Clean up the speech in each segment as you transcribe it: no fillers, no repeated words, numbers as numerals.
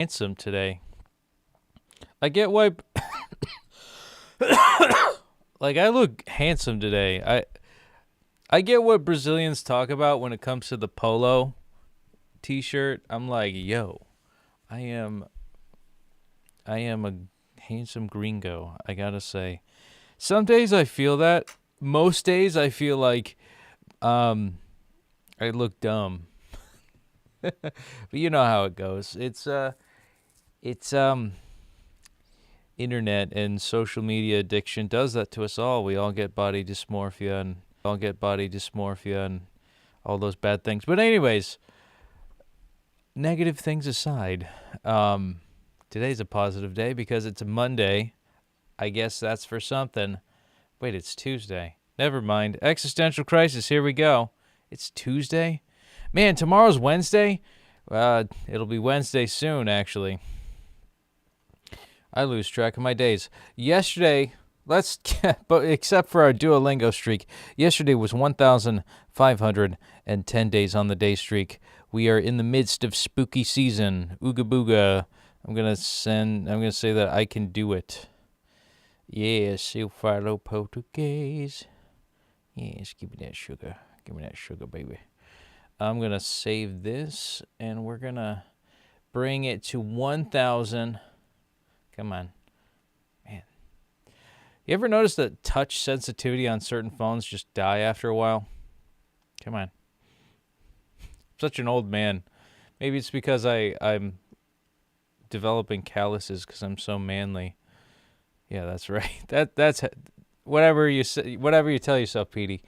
Handsome today. I get why. Like, I look handsome today. I get what Brazilians talk about when it comes to the polo t-shirt. I'm like, yo, I am a handsome gringo, I gotta say. Some days I feel that. Most days I feel like I look dumb. But you know how it goes. It's internet and social media addiction does that to us all. We all get body dysmorphia and all those bad things. But anyways, negative things aside, today's a positive day because it's a Monday. I guess that's for something. Wait, it's Tuesday. Never mind. Existential crisis. Here we go. It's Tuesday? Man, tomorrow's Wednesday? It'll be Wednesday soon, actually. I lose track of my days. Yesterday, but except for our Duolingo streak, yesterday was 1,510 days on the day streak. We are in the midst of spooky season. Ooga booga. I'm gonna say that I can do it. Yes, eu falo português. Yes, give me that sugar. Give me that sugar, baby. I'm gonna save this, and we're gonna bring it to 1,000. Come on. Man. You ever notice that touch sensitivity on certain phones just die after a while? Come on. I'm such an old man. Maybe it's because I'm developing calluses because I'm so manly. Yeah, that's right. That's whatever you say, whatever you tell yourself, Petey.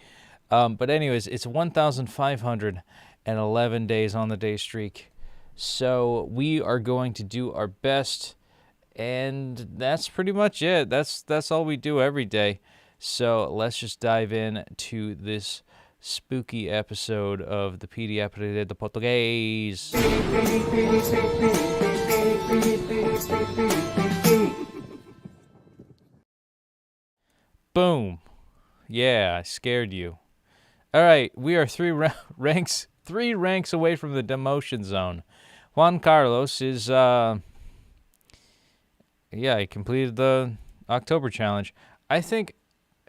But anyways, it's 1,511 days on the day streak. So we are going to do our best. And that's pretty much it. That's all we do every day. So let's just dive in to this spooky episode of the PD Aprendendo Português. Boom. Yeah, I scared you. All right, we are three ranks away from the demotion zone. Juan Carlos is he completed the October challenge. I think,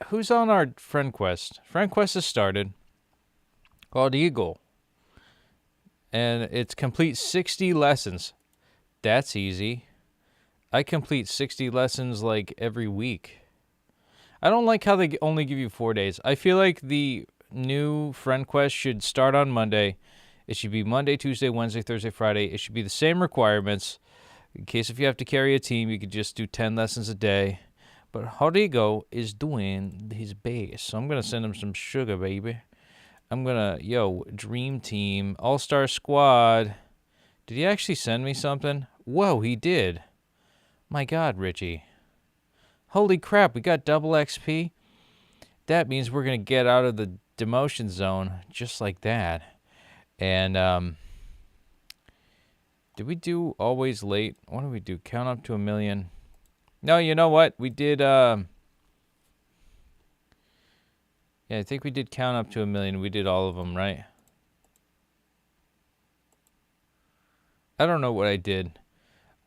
who's on our friend quest? Friend quest has started, called Eagle. And it's complete 60 lessons. That's easy. I complete 60 lessons like every week. I don't like how they only give you 4 days. I feel like the new friend quest should start on Monday. It should be Monday, Tuesday, Wednesday, Thursday, Friday. It should be the same requirements. In case if you have to carry a team, you could just do 10 lessons a day. But Rodrigo is doing his best. So I'm going to send him some sugar, baby. I'm going to, Dream Team, All-Star Squad. Did he actually send me something? Whoa, he did. My God, Richie. Holy crap, we got double XP. That means we're going to get out of the demotion zone just like that. And, did we do Always Late? What did we do? Count Up to 1,000,000. No, you know what? We did, I think we did Count Up to 1,000,000. We did all of them, right? I don't know what I did.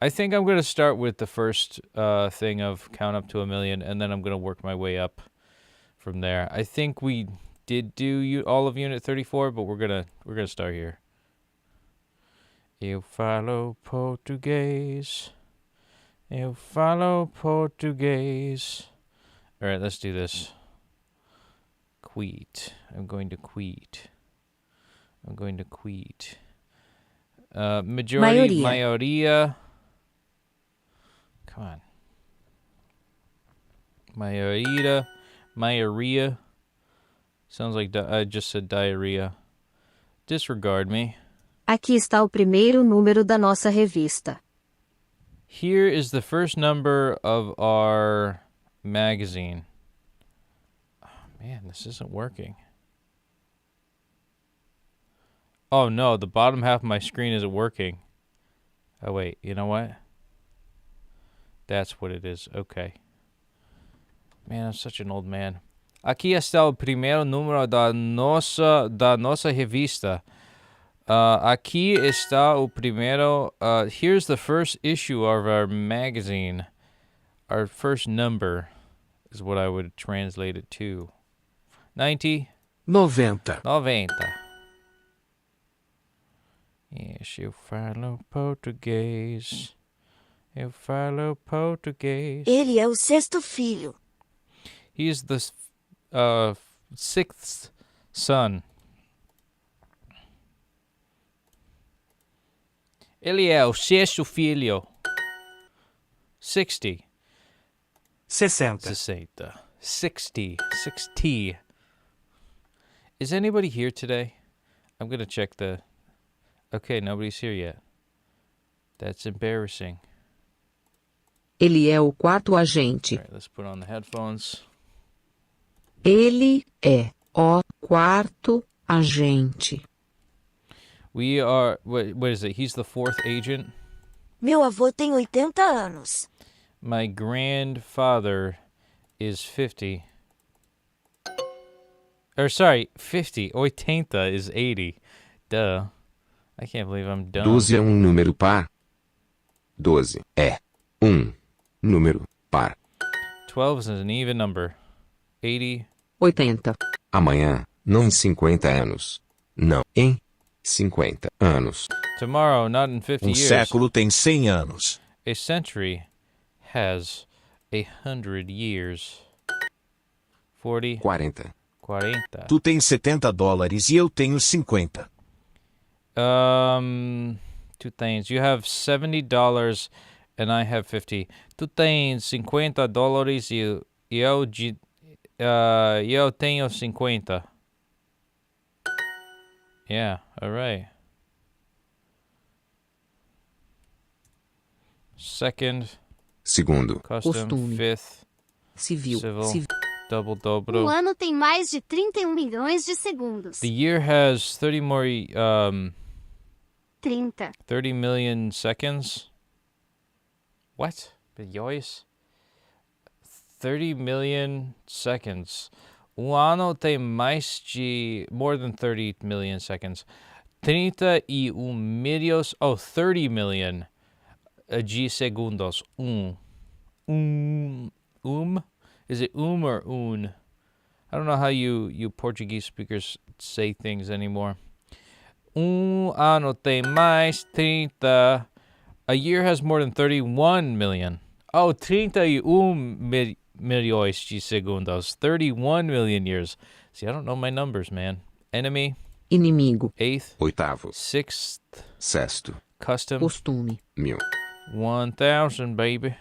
I think I'm going to start with the first thing of Count Up to 1,000,000, and then I'm going to work my way up from there. I think we did do all of Unit 34, but we're gonna start here. Eu falo português. Eu falo português. All right, let's do this. Quit. I'm going to quit. Majority, maioria. Come on. Maioria. Sounds like I just said diarrhea. Disregard me. Aqui está o primeiro número da nossa revista. Here is the first number of our magazine. Oh, man, this isn't working. Oh, no, the bottom half of my screen isn't working. Oh, wait, you know what? That's what it is. Okay. Man, I'm such an old man. Aqui está o primeiro número da nossa revista. Aqui está o primeiro. Here's the first issue of our magazine. Our first number is what I would translate it to. 90. 90. 90. Yes, eu falo português. Eu falo português. Ele é o sexto filho. He's the sixth son. Ele é o sexto filho. 60. 60. 60. 60. Is anybody here today? I'm going to check the... Okay, nobody's here yet. That's embarrassing. Ele é o quarto agente. All right, let's put on the headphones. Ele é o quarto agente. We are... What is it? He's the fourth agent? Meu avô tem 80 anos. My grandfather is 50. Or sorry, 50. 80 is 80. Duh. I can't believe I'm dumb. 12 é um número par. 12 é um número par. 12 is an even number. 80. 80. Amanhã, não em 50 anos. Não, em 50 anos. Tomorrow, not in 50 years. século tem 100 anos. A century has 100 years. 40. 40. 40. Tu tens $70 e eu tenho 50. Two things. You have $70 and I have 50. Tu tens $50 e eu tenho 50. Yeah, all right. Second, Segundo, custom, Costume. fifth, Civil. civil, double dobro. ano tem mais de 31 milhões de segundos. The year has 30 more 30. 30 million seconds. What? Bilhões? 30 million seconds. Ano tem mais de... More than 30 million seconds. 31 milhões... Oh, 30 million de segundos. Is it or un? I don't know how you Portuguese speakers say things anymore. Ano tem mais 30. A year has more than 31 million. Oh, 31 milhões de segundos. 31 million years. See, I don't know my numbers, man. Enemy, Inimigo. eighth, oitavo, sixth, sexto, custom, Costume. 1000, 1,000, baby.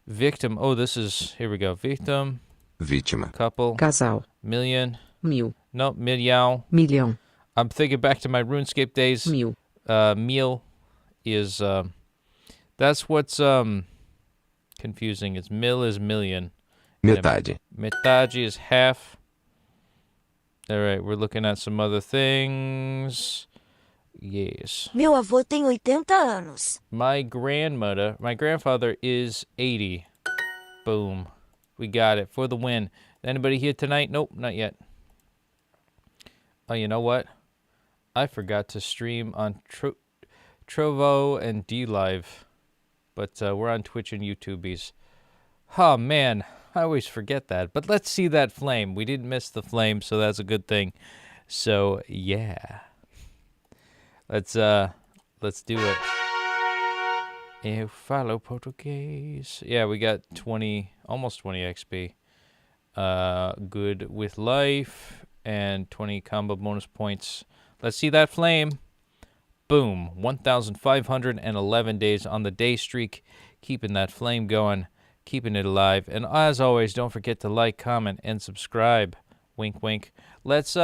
Victim, oh, this is, here we go. Victim, vítima, couple, Casal. million, 1000. no, milhão. Milhão. I'm thinking back to my RuneScape days. 1000. Meal is that's what's confusing. It's mil is million. metade, Metade is half. All right, we're looking at some other things. Yes. Meu avô tem 80 anos. My grandfather is 80. Boom. We got it for the win. Anybody here tonight? Nope, not yet. Oh, you know what? I forgot to stream on Trovo and DLive, but we're on Twitch and YouTubies. Oh, man, I always forget that. But let's see that flame. We didn't miss the flame, so that's a good thing. So, yeah. Let's do it. Eu falo português. Yeah, we got 20, almost 20 XP. Good with life and 20 combo bonus points. Let's see that flame. Boom. 1,511 days on the day streak. Keeping that flame going. Keeping it alive. And as always, don't forget to like, comment, and subscribe. Wink, wink. Let's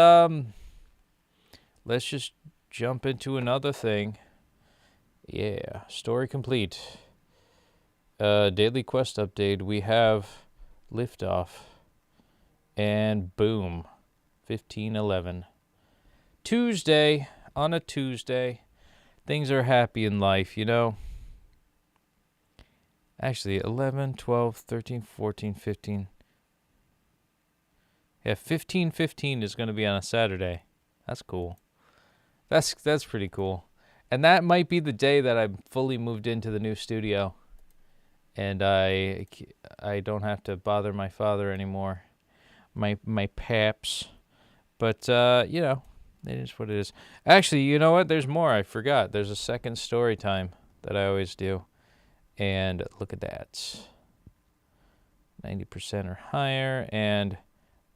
just jump into another thing. Yeah. Story complete. Daily quest update. We have liftoff. And boom. 1511. Tuesday, on a Tuesday, things are happy in life, you know. Actually, 11, 12, 13, 14, 15. Yeah, 15, 15 is going to be on a Saturday. That's cool. That's pretty cool. And that might be the day that I'm fully moved into the new studio. And I don't have to bother my father anymore. My paps. But, you know, it is what it is. Actually, you know what? There's more. I forgot. There's a second story time that I always do. And look at that. 90% or higher. And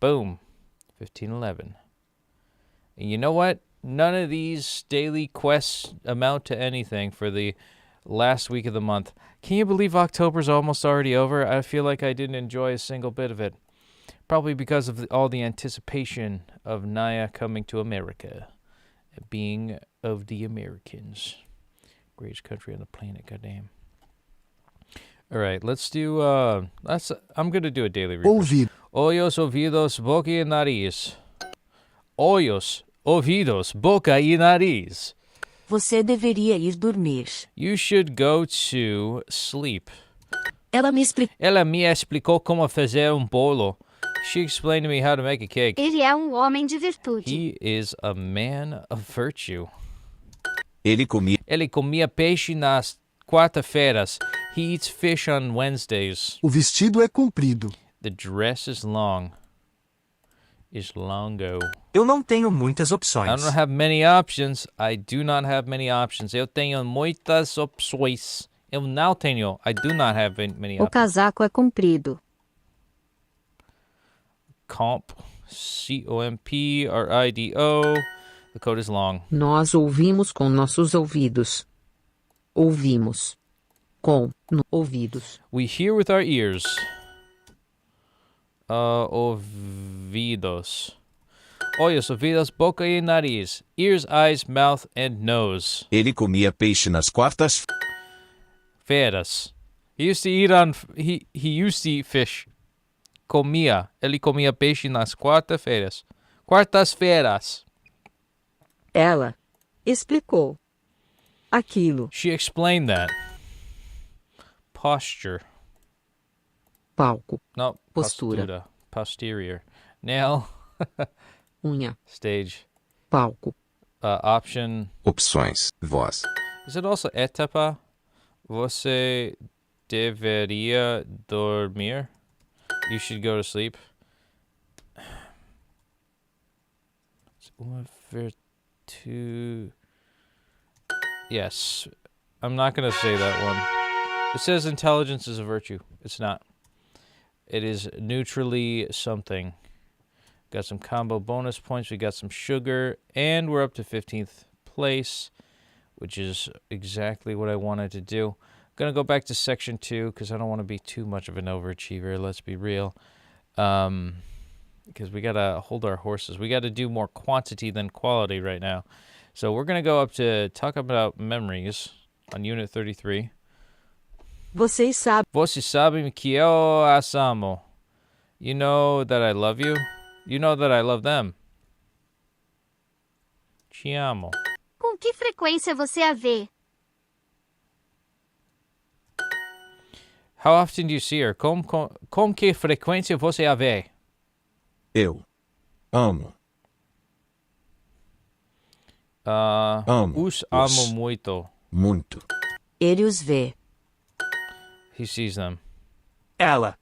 boom. 1511. And you know what? None of these daily quests amount to anything for the last week of the month. Can you believe October's almost already over? I feel like I didn't enjoy a single bit of it. Probably because of all the anticipation of Naya coming to America. Being of the Americans. Greatest country on the planet, goddamn. All right, let's do, I'm going to do a daily refresh. Olhos, ouvidos, boca e nariz. Olhos, ouvidos, boca e nariz. Você deveria ir dormir. You should go to sleep. Ela me explicou como fazer bolo. She explained to me how to make a cake. Ele é um homem de virtude. He is a man of virtue. Ele comia peixe nas quarta-feiras. He eats fish on Wednesdays. O vestido é comprido. The dress is long. Is longo. Eu não tenho muitas opções. I don't have many options. I do not have many options. Eu tenho muitas opções. Eu não tenho. I do not have many O options. casaco é comprido. Comp. C-O-M-P-R-I-D-O. The code is long. Nós ouvimos com nossos ouvidos. Ouvimos. Ouvidos. We hear with our ears. Ouvidos. Olhos, ouvidos, boca e nariz. Ears, eyes, mouth, and nose. Ele comia peixe nas quartas. Feiras. He used to eat fish. Ele comia peixe nas quarta-feiras. Quartas-feiras. Ela explicou aquilo. She explained that. Posture. Palco. No, Postura. Posterior. Nail. Unha. Stage. Palco. Option. Opções. Voz. Is it also etapa? Você deveria dormir? You should go to sleep. Yes. I'm not going to say that one. It says intelligence is a virtue. It's not. It is neutrally something. Got some combo bonus points. We got some sugar. And we're up to 15th place, which is exactly what I wanted to do. Going to go back to section 2 because I don't want to be too much of an overachiever. Let's be real. Because we got to hold our horses. We got to do more quantity than quality right now. So we're going to go up to talk about memories on Unit 33. Vocês sabem que eu as amo. You know that I love you. You know that I love them. Te amo. Com que frequência você a vê? How often do you see her? Com que frequência você a vê? Eu amo. Amo. Os amo muito. Muito. Ele os vê. He sees them. Ela.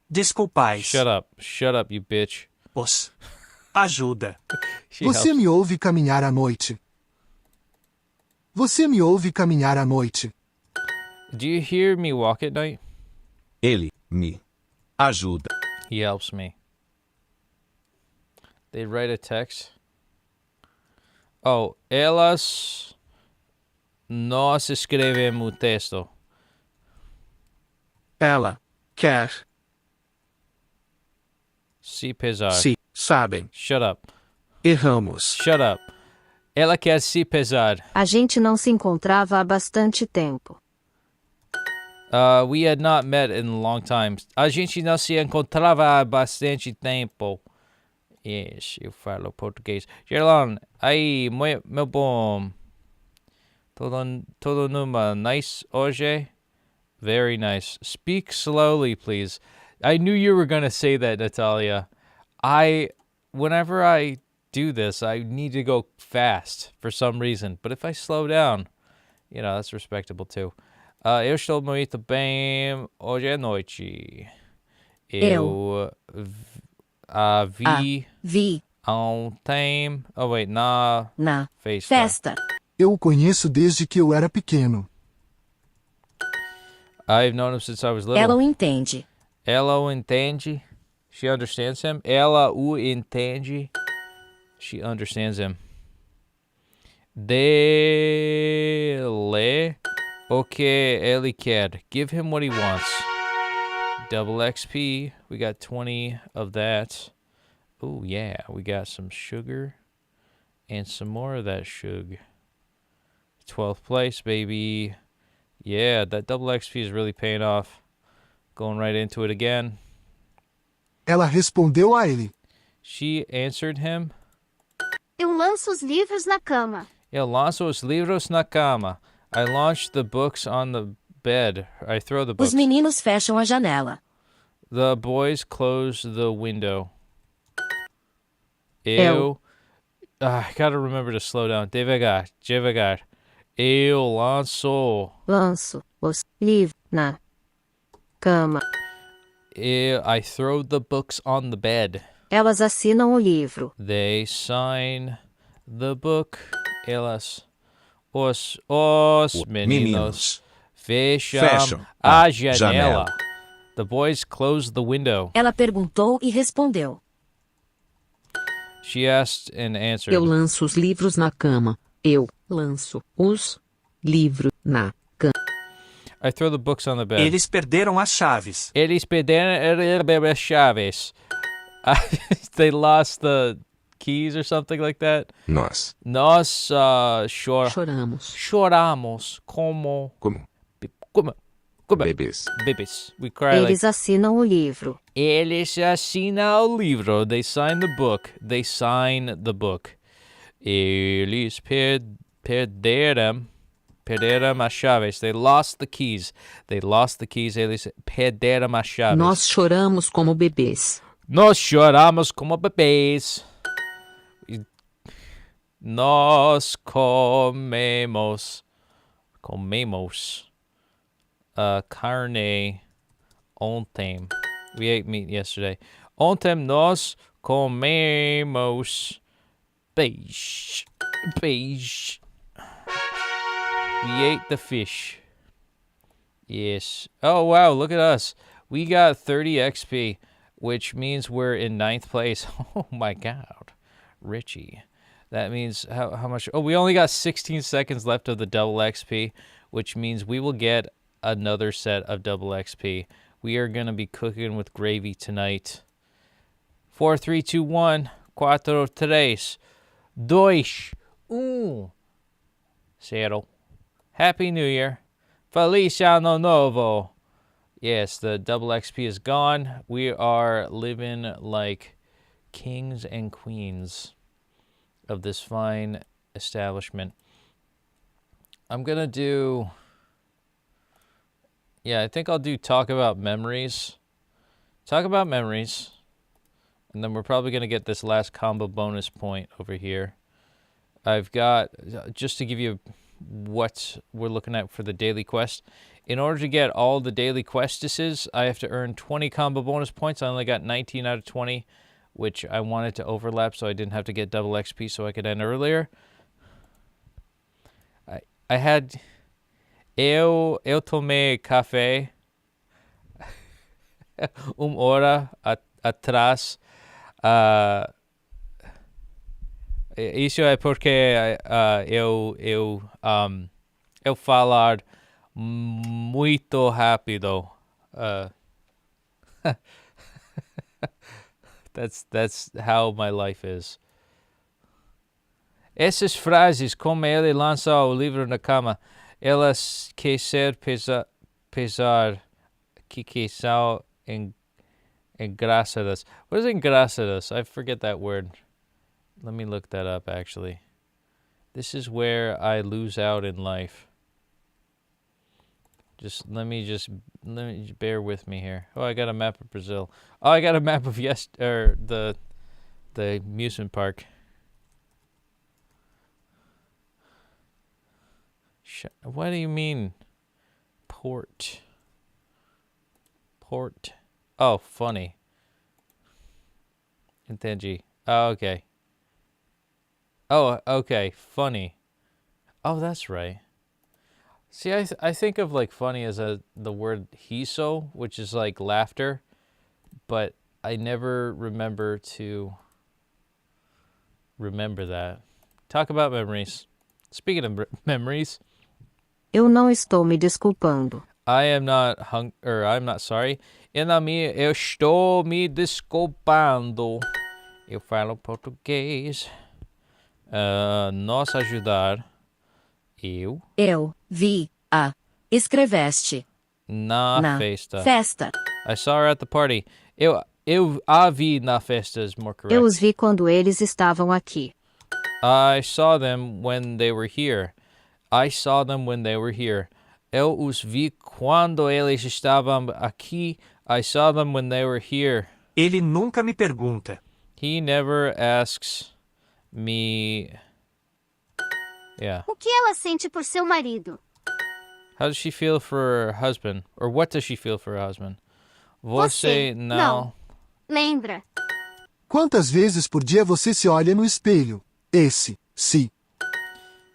Desculpais. Shut up. Shut up, you bitch. Os ajuda. Você helps. me ouve caminhar à noite. Você me ouve caminhar à noite. Do you hear me walk at night? Ele me ajuda. He helps me. They write a text. Oh, elas nós escrevemos texto. Ela quer. Se pesar. Se sabem. Shut up. Erramos. Shut up. Ela quer se pesar. A gente não se encontrava há bastante tempo. We had not met in a long time. A gente não se encontrava há bastante tempo. Yes, eu falo português. Gerlon, aí, meu bom. Todo numa nice hoje? Very nice. Speak slowly, please. I knew you were going to say that, Natalia. Whenever I do this, I need to go fast for some reason. But if I slow down, you know, that's respectable too. Eu estou muito bem hoje à noite. Eu vi Vi ontem. Oh, wait, na na festa. festa. Eu o conheço desde que eu era pequeno. I've known him since I was little. Ela o entende. Ela o entende. She understands him. Ela o entende. She understands him. Dê-lhe o que ele quer. Give him what he wants. Double XP. We got 20 of that. Oh, yeah. We got some sugar. And some more of that sugar. 12th place, baby. Yeah, that double XP is really paying off. Going right into it again. Ela respondeu a ele. She answered him. Eu lanço os livros na cama. Eu lanço os livros na cama. I launch the books on the bed. I throw the books. Os meninos fecham a janela. The boys close the window. I gotta remember to slow down. Devagar, devagar. Eu lanço. Lanço os livros na cama. I throw the books on the bed. Elas assinam o livro. They sign the book. Elas. Os meninos fecham a janela. The boys close the window. Ela perguntou e respondeu. She asked and answered. Eu lanço os livros na cama. Eu lanço os livros na cama. I throw the books on the bed. Eles perderam as chaves. Eles perderam as chaves. They lost the keys or something like that. Nós. Nós Choramos. choramos como Bebês. bebês. We cry like. Eles assinam o livro. Eles assinam o livro. They sign the book. They sign the book. Eles perderam as chaves. They lost the keys. They lost the keys. Eles perderam as chaves. Nós choramos como bebês. Nós choramos como bebês. Nós comemos carne ontem. We ate meat yesterday. Ontem nós comemos peixe. We ate the fish. Yes. Oh, wow, look at us. We got 30 XP, which means we're in 9th place. Oh, my God. Richie. That means how much? Oh, we only got 16 seconds left of the double XP, which means we will get another set of double XP. We are going to be cooking with gravy tonight. 4, 3, 2, 1. 4, 3, 2, 1. 0. Happy New Year. Feliz Ano Novo. Yes, the double XP is gone. We are living like kings and queens of this fine establishment. I'm going to do... Yeah, I think I'll do talk about memories. Talk about memories. And then we're probably going to get this last combo bonus point over here. I've got, just to give you what we're looking at for the daily quest. In order to get all the daily questesses, I have to earn 20 combo bonus points. I only got 19 out of 20, which I wanted to overlap so I didn't have to get double XP so I could end earlier. I had... Eu tomei café hora atrás. Isso é porque eu falar muito rápido. That's how my life is. Essas frases, como ele lança o livro na cama, elas que ser pesar que são engraçadas. What is engraçadas? I forget that word. Let me look that up, actually. This is where I lose out in life. Let me bear with me here. Oh, I got a map of Brazil. Oh, I got a map of the amusement park. What do you mean? Port. Oh, funny. Entendi. Oh, okay. Oh, okay. Funny. Oh, that's right. See, I think of like funny as the word hiso, which is like laughter, but I never remember to remember that. Talk about memories. Speaking of memories, Eu não estou me desculpando. I'm not sorry. Eu estou me desculpando. Eu falo português. Nós ajudar. Eu Eu vi a escreveste na festa. festa. I saw her at the party. Eu a vi na festa is more correct. Eu os vi quando eles estavam aqui. I saw them when they were here. Eu os vi quando eles estavam aqui. I saw them when they were here. Ele nunca me pergunta. He never asks me. Yeah. O que ela sente por seu marido? How does she feel for her husband? Or what does she feel for her husband? Você não. Lembra? Quantas vezes por dia você se olha no espelho? Se.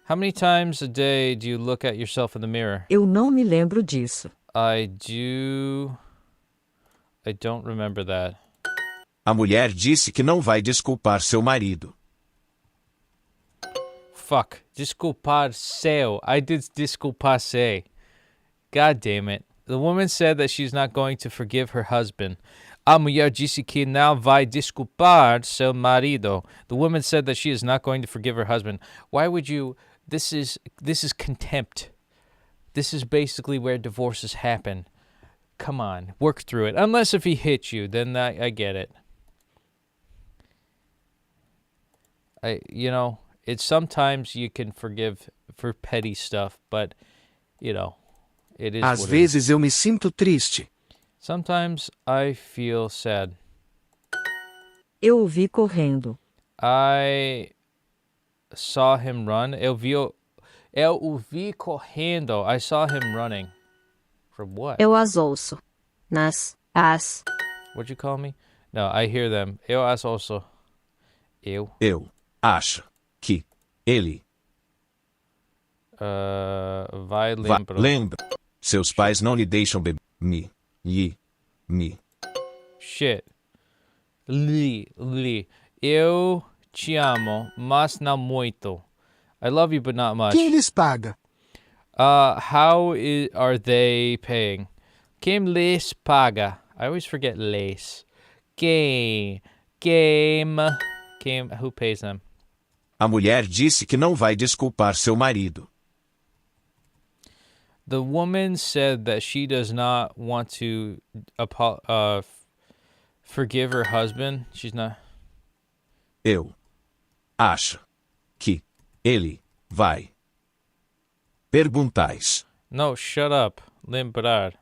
How many times a day do you look at yourself in the mirror? Eu não me lembro disso. I don't remember that. A mulher disse que não vai desculpar seu marido. Fuck. Desculpar seu. I did desculpar se. God damn it. The woman said that she's not going to forgive her husband. A mulher disse que não vai desculpar seu marido. The woman said that she is not going to forgive her husband. Why would you... This is contempt. This is basically where divorces happen. Come on, work through it. Unless if he hit you, then I get it. It's sometimes you can forgive for petty stuff, but, it is Às what it is. vezes eu me sinto triste. Sometimes I feel sad. Eu o vi correndo. I saw him run. Eu o vi correndo. I saw him running. From what? Eu as ouço. As. What'd you call me? No, I hear them. Eu as ouço. Eu. Eu acho que ele Vai lembrar. lembra. Seus pais não lhe deixam beber. Me. Shit. Li. Eu te amo, mas não muito. I love you, but not much. Quem lhes paga? Are they paying? Quem les paga? I always forget les. Game. Who pays them? A mulher disse que não vai desculpar seu marido. The woman said that she does not want to forgive her husband. She's not. Eu acho que ele vai. Perguntais. No, shut up. Lembrar.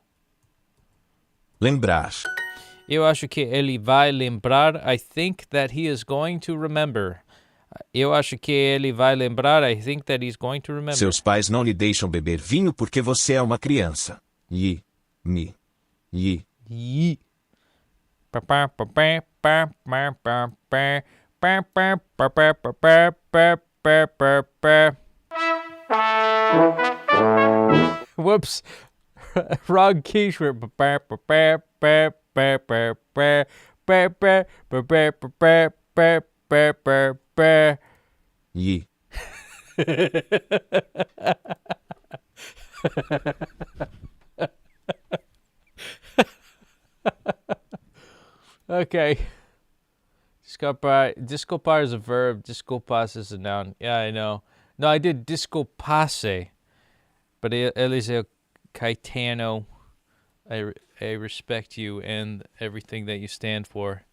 Eu acho que ele vai lembrar. I think that he is going to remember. Eu acho que ele vai lembrar. I think that he's going to remember. Seus pais não lhe deixam beber vinho porque você é uma criança. Yi. Whoops. Wrong keyword. Yi. Okay. Disculpar is a verb. Disculpas is a noun. Yeah, I know. No, I did disculpase. But Eliseo Caetano, I respect you and everything that you stand for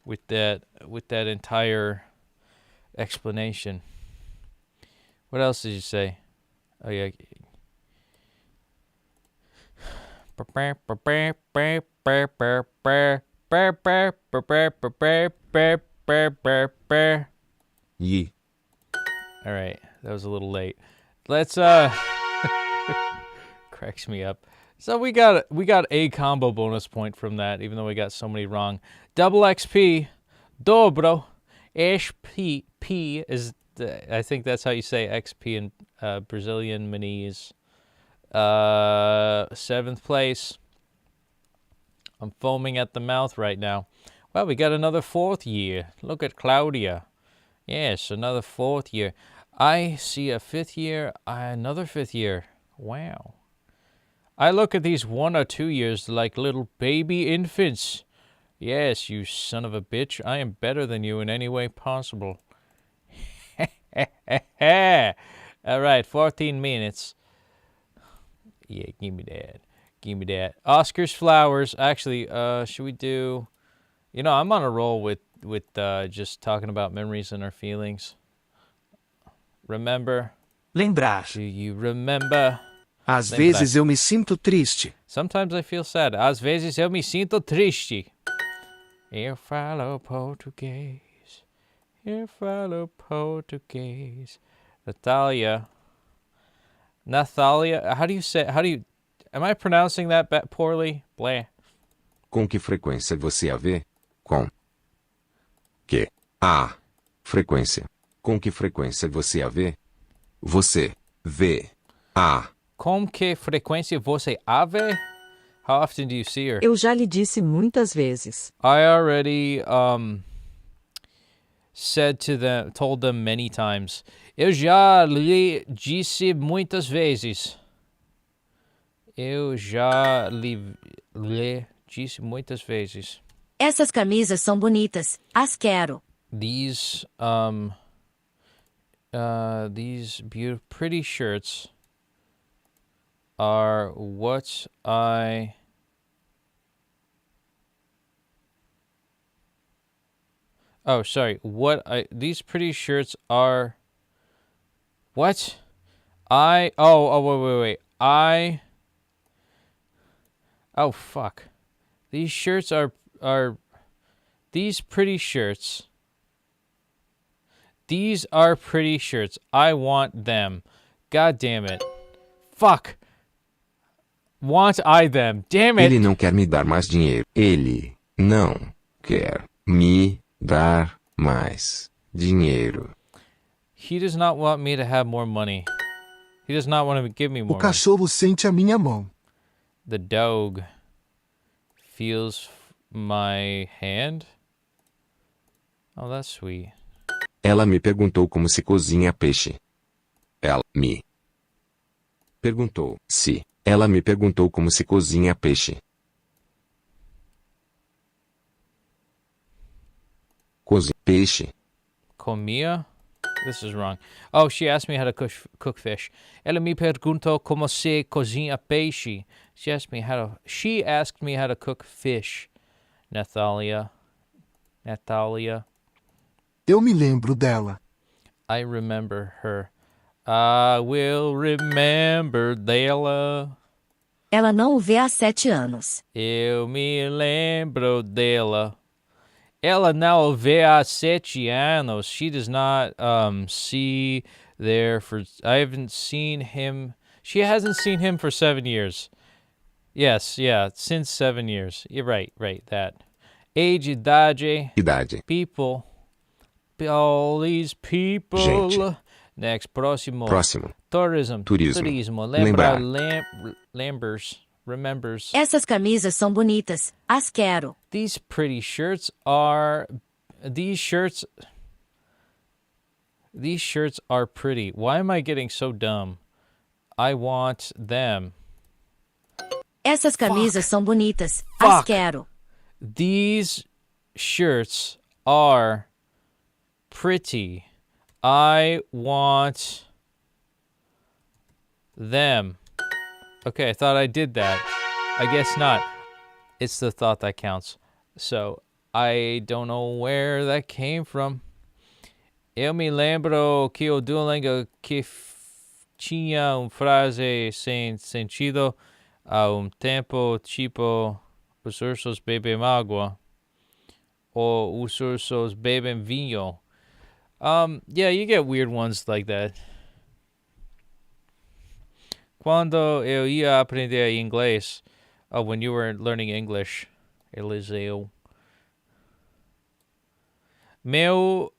with that entire explanation. What else did you say? Oh yeah. Yi. All right, that was a little late. Let's cracks me up. So we got a combo bonus point from that, even though we got so many wrong. Double XP, dobro, HP. P is I think that's how you say XP in Brazilian Manese. 7th place. I'm foaming at the mouth right now. Well, we got another 4th year. Look at Claudia. Yes, another 4th year. I see a 5th year, another 5th year. Wow. I look at these 1 or 2 years like little baby infants. Yes, you son of a bitch. I am better than you in any way possible. All right, 14 minutes. Yeah, give me that. Give me that. Oscar's flowers. Actually, should we do... You know, I'm on a roll with just talking about memories and our feelings. Remember? Lembrar. Do you remember? Às Lembrar. vezes eu me sinto triste. Sometimes I feel sad. Às vezes eu me sinto triste. Eu falo português. Eu falo português. Natalia. How do you... Am I pronouncing that poorly? Bleh. Com que frequência você a vê? Com que a frequência. Com que frequência você a vê? Você vê a. Com que frequência você a vê? How often do you see her? Eu já lhe disse muitas vezes. I already told them many times. Eu já lhe disse muitas vezes. Eu já lhe disse muitas vezes. Essas camisas são bonitas. As quero. These pretty shirts are what I... Oh, sorry. These pretty shirts are... What? Wait. Oh, fuck. These shirts are... These pretty shirts... These are pretty shirts. I want them. God damn it. Fuck. Want I them. Damn it. Ele não quer me dar mais dinheiro. Ele não quer me dar mais dinheiro. He does not want me to have more money. He does not want to give me O more money. cachorro sente a minha mão. The dog feels my hand. Oh, that's sweet. Ela me perguntou como se cozinha peixe. Ela me perguntou se. Ela me perguntou como se cozinha peixe. Peixe. Comia? This is wrong. Oh, she asked me how to cook fish. Ela me perguntou como se cozinha peixe. She asked me how to cook fish. Natalia. Eu me lembro dela. I remember her. I will remember dela. Ela não o vê há 7 anos. Eu me lembro dela. Ela não o vê há 7 anos. She does not see there for... I haven't seen him... She hasn't seen him for 7 years. Yes, yeah, since 7 years. You're right, that. Age, idade. People. All these people. Gente. Next, próximo. Turismo. Turismo. Lembrar. Remembers. Essas camisas são bonitas. As quero. These pretty shirts are... These shirts are pretty. Why am I getting so dumb? I want them. Essas camisas são bonitas. Fuck. As quero. These shirts are pretty. I want them. Okay, I thought I did that. I guess not. It's the thought that counts. So, I don't know where that came from. Eu me lembro que o Duolingo que tinha frase sem sentido há tempo, tipo, os ursos bebem água, ou os ursos bebem vinho. Yeah, you get weird ones like that. Quando eu ia aprender inglês, when you were learning English, Eliseu. Meu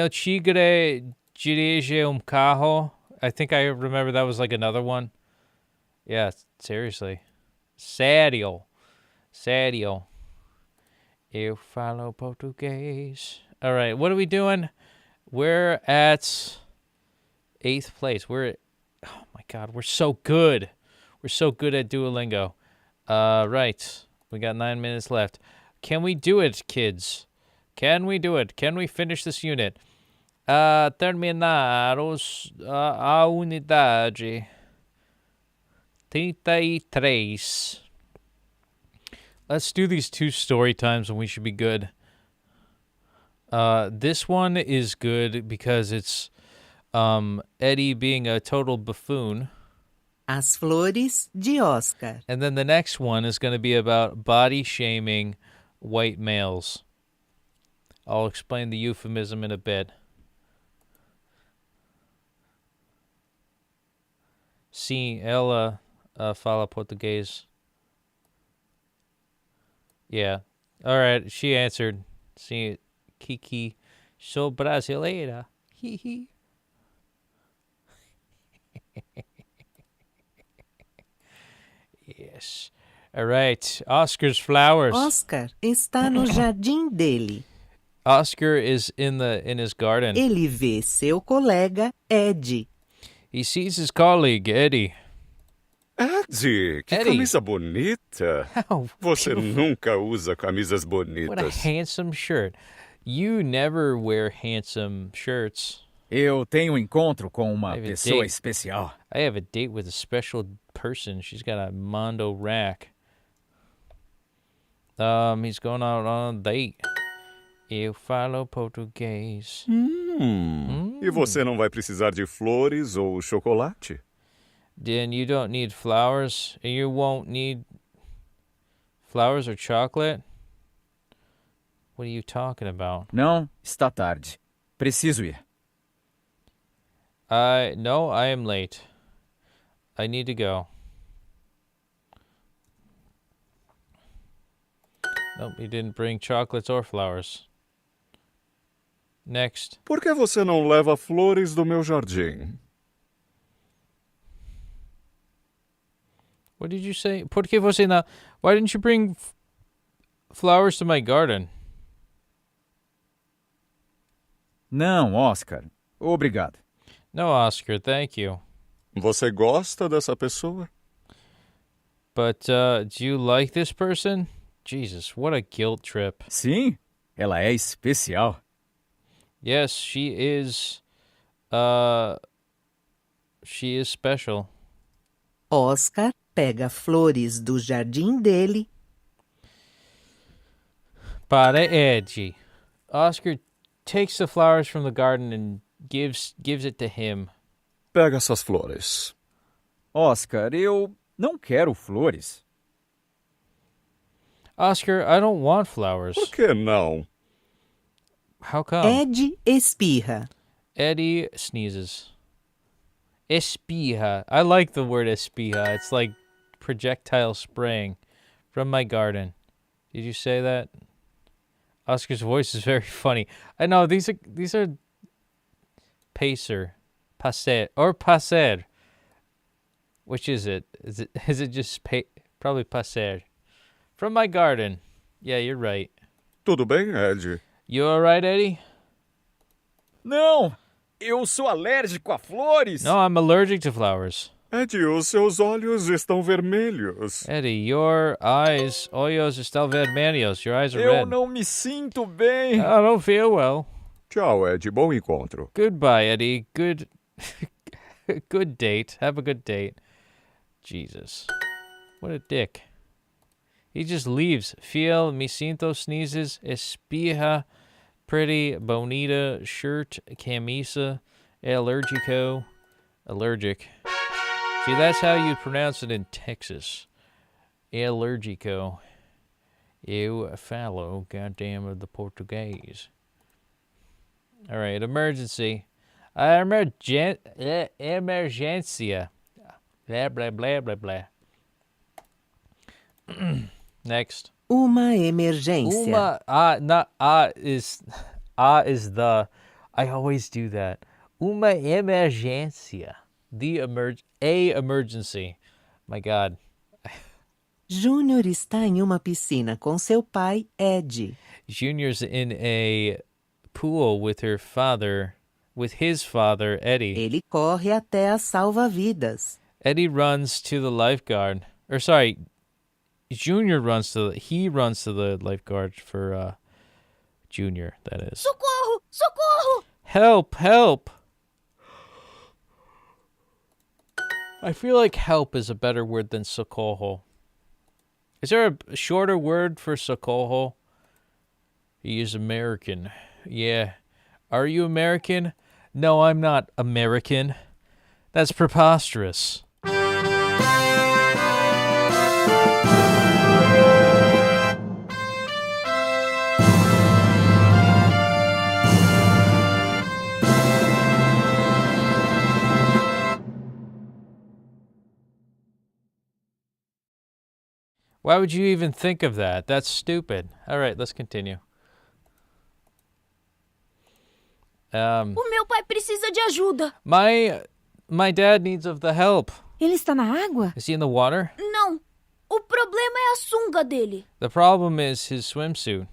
tigre dirige carro. I think I remember that was like another one. Yeah, seriously. Sério. Eu falo português. All right, what are we doing? We're at 8th place. Oh my God, we're so good. We're so good at Duolingo. Right. We got 9 minutes left. Can we do it, kids? Can we do it? Can we finish this unit? Terminar a unidade 33. Let's do these 2 story times and we should be good. This one is good because it's Eddie being a total buffoon. As Flores de Oscar. And then the next one is going to be about body shaming white males. I'll explain the euphemism in a bit. Sim, ela fala português. Yeah. All right, she answered. Sim, Kiki, sou brasileira. Hee. Yes. All right. Oscar's flowers. Oscar está no jardim dele. Oscar is in his garden. Ele vê seu colega Ed. He sees his colleague, Eddie. Eddie, que Eddie. camisa bonita. How Você beautiful. nunca usa camisas What a bonitas. handsome shirt. You never wear handsome shirts. Eu tenho encontro com uma David pessoa Date. especial. I have a date with a special person. She's got a Mondo rack. He's going out on a date. Eu falo português. E você não vai precisar de flores ou chocolate? Then you don't need flowers. And you won't need flowers or chocolate? What are you talking about? Não, está tarde. Preciso ir. No, I am late. I need to go. Nope, he didn't bring chocolates or flowers. Next. Por que você não leva flores do meu jardim? What did you say? Por que você não... Why didn't you bring flowers to my garden? Não, Oscar. Obrigado. No, Oscar, thank you. Você gosta dessa pessoa? But, do you like this person? Jesus, what a guilt trip. Sim, ela é especial. Yes, she is special. Oscar pega flores do jardim dele. Para Edgy. Oscar takes the flowers from the garden and gives it to him. Pega essas flores. Oscar, eu não quero flores. Oscar, I don't want flowers. Por que não? How come? Ed espirra. Eddie sneezes. Espirra. I like the word espirra. It's like projectile spraying from my garden. Did you say that? Oscar's voice is very funny. I know these are pacer, passer. Which is it? Is it just probably passer? From my garden. Yeah, you're right. Tudo bem, Ed? You all right, Eddie? Não, eu sou alérgico a flores. No, I'm allergic to flowers. Ed, os seus olhos estão vermelhos. Eddie, your eyes, olhos estão vermelhos. Your eyes are Eu red. não me sinto bem. I don't feel well. Tchau, Ed. Bom encontro. Goodbye, Eddie. Good date. Have a good date. Jesus. What a dick. He just leaves. Feel, me siento, sneezes, espirra, pretty, bonita, shirt, camisa, allergico, allergic. See, that's how you pronounce it in Texas. Allergico. Eu falo, goddamn, the Portuguese. All right, emergency. Emergencia. Blah, blah, blah, blah, blah. Next. Uma emergência. Is the. I always do that. Uma emergência. A emergency. My God. Júnior está em uma piscina com seu pai, Ed. Junior's in a pool with his father, Eddie. Ele corre até a salva-vidas. Eddie runs to the lifeguard. Or sorry, Junior runs to the lifeguard for Junior, that is. Socorro! Socorro! Help, help. I feel like help is a better word than socorro. Is there a shorter word for socorro? He is American. Yeah. Are you American? No, I'm not American. That's preposterous. Why would you even think of that? That's stupid. All right, let's continue. O meu pai precisa de ajuda. My dad needs of the help. Ele está na água? Is he in the water? Não. O problema é a sunga dele. The problem is his swimsuit.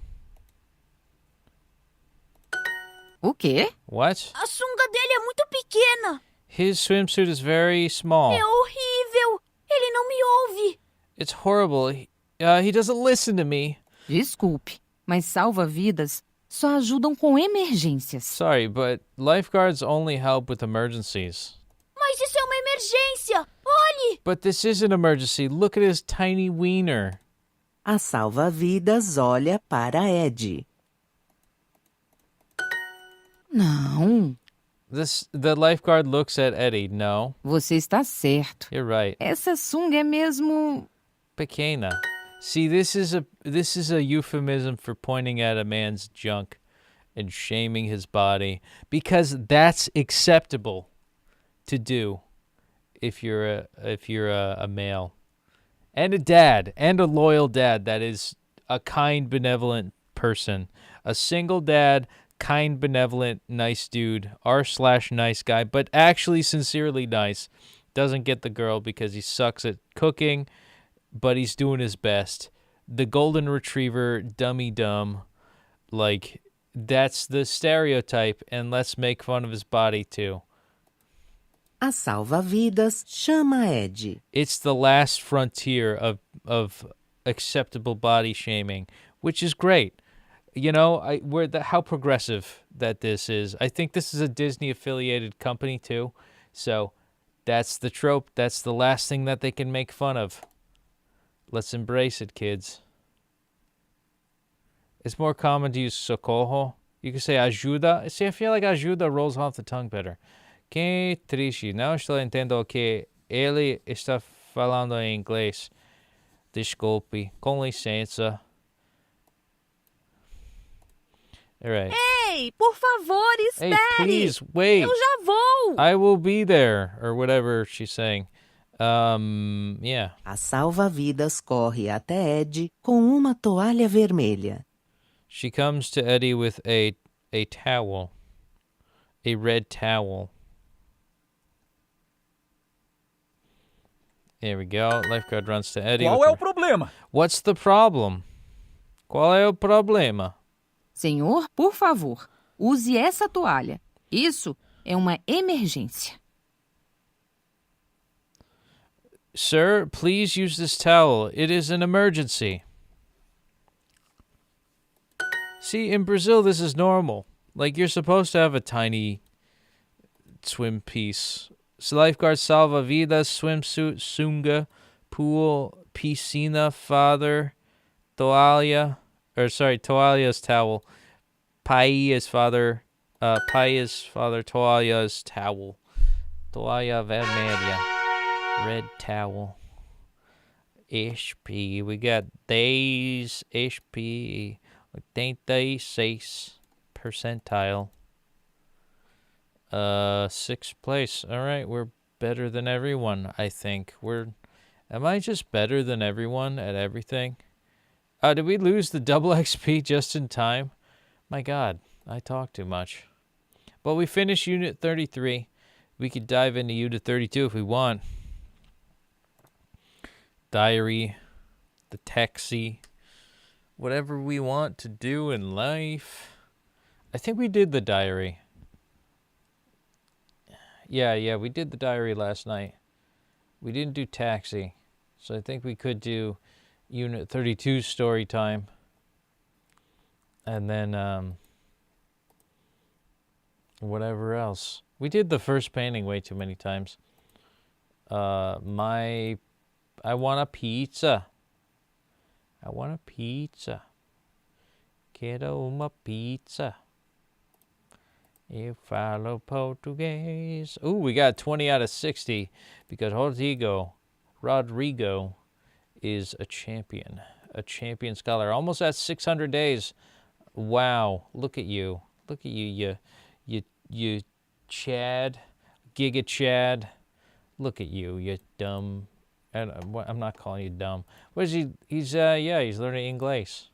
O quê? What? A sunga dele é muito pequena. His swimsuit is very small. É horrível. Ele não me ouve. It's horrible. He doesn't listen to me. Desculpe, mas salva-vidas só ajudam com emergências. Sorry, but lifeguards only help with emergencies. Mas isso é uma emergência. Olhe! But this is an emergency. Look at his tiny wiener. A salva-vidas olha para Ed. Não. The lifeguard looks at Eddie. No. Você está certo. You're right. Essa sunga é mesmo... pequena. See, this is a euphemism for pointing at a man's junk and shaming his body, because that's acceptable to do if you're a male and a dad and a loyal dad that is a kind, benevolent person. A single dad, kind, benevolent, nice dude, r/nice guy, but actually sincerely nice, doesn't get the girl because he sucks at cooking, but he's doing his best. The golden retriever, dummy dumb, like, that's the stereotype, and let's make fun of his body too. A salva-vidas chama Ed. It's the last frontier of acceptable body shaming, which is great. You know, how progressive that this is. I think this is a Disney-affiliated company too, so that's the trope. That's the last thing that they can make fun of. Let's embrace it, kids. It's more common to use socorro. You can say ajuda. See, I feel like ajuda rolls off the tongue better. Que triste. Não estou entendendo que ele está falando em inglês. Desculpe. Com licença. All right. Ei, por favor, espere. Hey, please, wait. Eu já vou. I will be there, or whatever she's saying. Yeah. A salva-vidas corre até Ed com uma toalha vermelha. She comes to Eddie with a towel. A red towel. There we go. Lifeguard runs to Eddie. Qual é o problema? What's the problem? Qual é o problema? Senhor, por favor, use essa toalha. Isso é uma emergência. Sir, please use this towel. It is an emergency. See, in Brazil, this is normal. Like, you're supposed to have a tiny swim piece. So lifeguard, salva-vidas, swimsuit, sunga, pool, piscina, father, toalha. Or, sorry, toalha is towel. Pai is father. Pai is father. Toalha is towel. Toalha vermelha. Red towel. HP. We got days. HP. 86 percentile. 6th place. All right, we're better than everyone, I think. Am I just better than everyone at everything? Did we lose the double XP just in time? My God, I talk too much. But we finished Unit 33. We could dive into Unit 32 if we want. Diary, the taxi, whatever we want to do in life. I think we did the diary. Yeah, we did the diary last night. We didn't do taxi. So I think we could do Unit 32 story time. And then whatever else. We did the first painting way too many times. I want a pizza. I want a pizza. Quero uma pizza. Eu falo português. Ooh, we got 20 out of 60 because Rodrigo is a champion scholar. Almost at 600 days. Wow, look at you. Look at you Chad, Giga Chad. Look at you, you dumb. I'm not calling you dumb. What is he? He's learning English.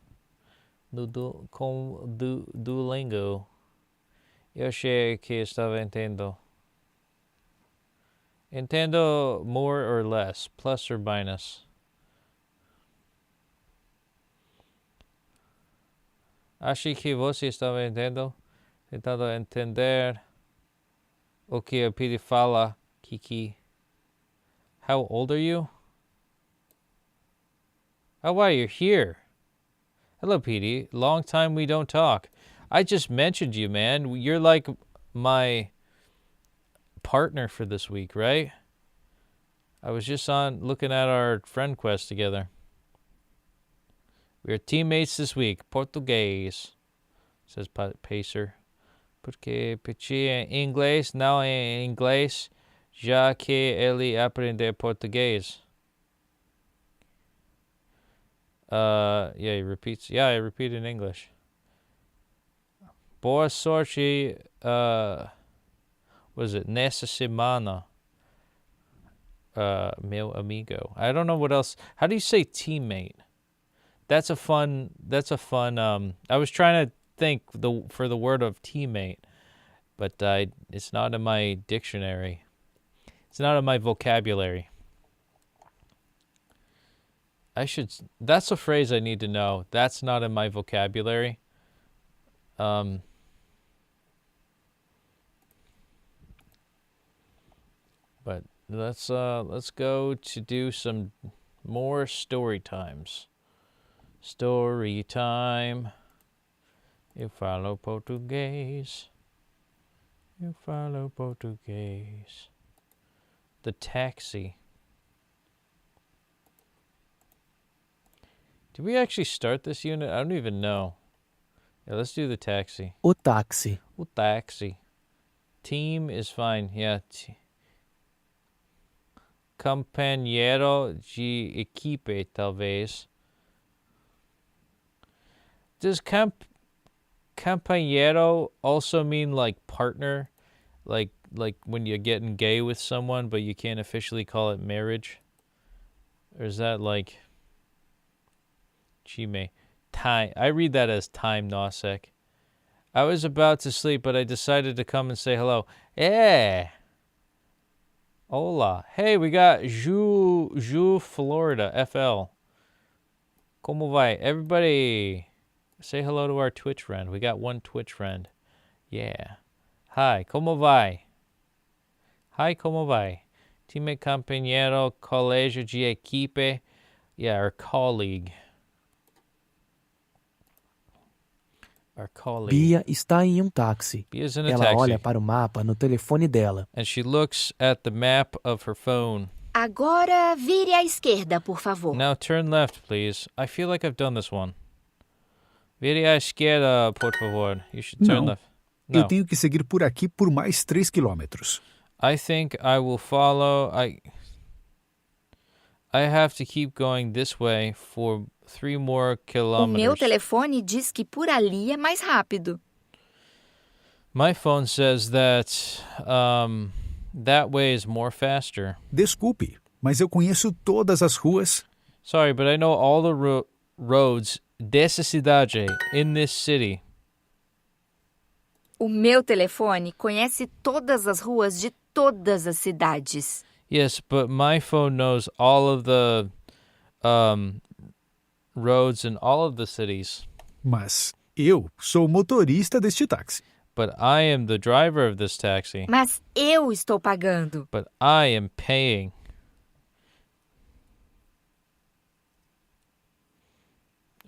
Duolingo. Eu achei que estava entendendo. Entendo more or less, plus or minus. Achei que você estava tentando entender o que a Petey fala, Kiki. How old are you? Oh, wow, you're here. Hello, Petey. Long time we don't talk. I just mentioned you, man. You're like my partner for this week, right? I was just looking at our friend quest together. We're teammates this week. Português, says Pacer. Porque Petey em inglês, não em inglês, já que ele aprendeu português. He repeats. Yeah, I repeat in English. Boa sorte, was it nessa semana, meu amigo. I don't know what else. How do you say teammate? That's a fun, I was trying to think for the word of teammate, but it's not in my dictionary. It's not in my vocabulary. That's a phrase I need to know. That's not in my vocabulary. But let's go to do some more story times. Story time. Eu falo português. Eu falo português. The taxi. Did we actually start this unit? I don't even know. Yeah, let's do the taxi. O táxi. O táxi. Team is fine. Yeah. Companheiro de equipe, talvez. Does companheiro also mean like partner? Like when you're getting gay with someone, but you can't officially call it marriage? Or is that like Chime? Time. I read that as time, Nosek. I was about to sleep, but I decided to come and say hello. Yeah. Hola. Hey, we got Ju Florida, FL. Como vai? Everybody say hello to our Twitch friend. We got one Twitch friend. Yeah. Hi, como vai? Hi, como vai? Time compañero, colegio de equipe. Yeah, our colleague. Our colleague. Bia está em táxi. Bia's in a Ela taxi. olha para o mapa no telefone dela. And she looks at the map of her phone. Agora vire à esquerda, por favor. Now turn left, please. I feel like I've done this one. Vire à esquerda, por favor. You should turn left. No. Eu tenho que seguir por aqui por mais 3 quilômetros. I think I will follow. I have to keep going this way for 3 more O kilometers. meu telefone diz que por ali é mais rápido. My phone says that That way is more faster. Desculpe, mas eu conheço todas as ruas. Sorry, but I know all the roads dessa cidade, in this city. O meu telefone conhece todas as ruas de todas as cidades. Yes, but my phone knows all of the roads in all of the cities. Mas eu sou o motorista deste táxi. But I am the driver of this taxi. Mas eu estou pagando. But I am paying.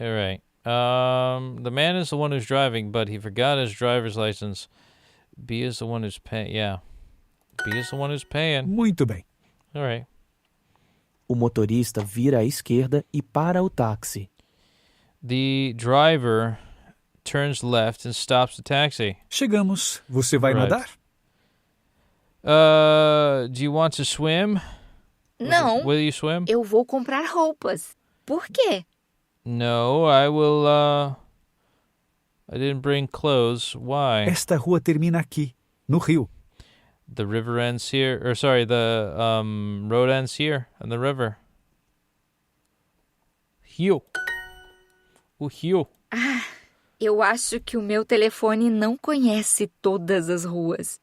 All right. The man is the one who's driving, but he forgot his driver's license. B is the one who's paying. Yeah. B is the one who's paying. Muito bem. All right. O motorista vira à esquerda e para o táxi. The driver turns left and stops the taxi. Chegamos. Você vai nadar? Do you want to swim? Não. Will you swim? Eu vou comprar roupas. Por quê? No, I will, I didn't bring clothes. Why? Esta rua termina aqui, no rio. The river ends here, or sorry, the road ends here on the river. Rio. O rio. Ah, eu acho que o meu telefone não conhece todas as ruas.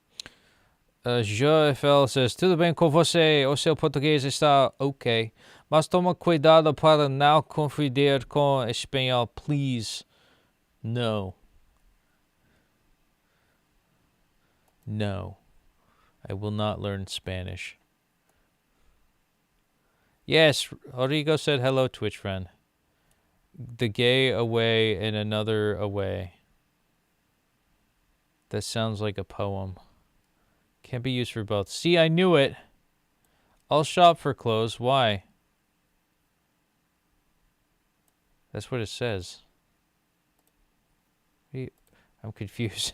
JFL says, tudo bem com você? O seu português está ok. Mas toma cuidado para não confundir com espanhol, please. No. No. I will not learn Spanish. Yes, Rodrigo said hello, Twitch friend. The gay away and another away. That sounds like a poem. Can't be used for both. See, I knew it. I'll shop for clothes. Why? That's what it says. I'm confused.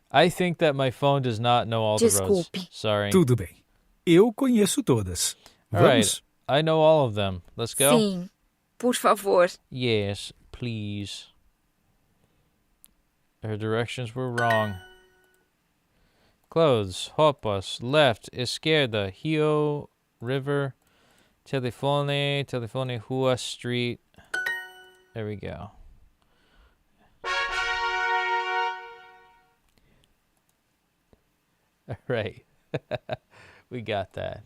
I think that my phone does not know all the roads. Sorry. Tudo bem. Eu conheço todas. All right. I know all of them. Let's go. Sim, por favor. Yes, please. Her directions were wrong. Clothes, roupas, left, esquerda, rio, river, telefone, rua, street. There we go. All right. We got that.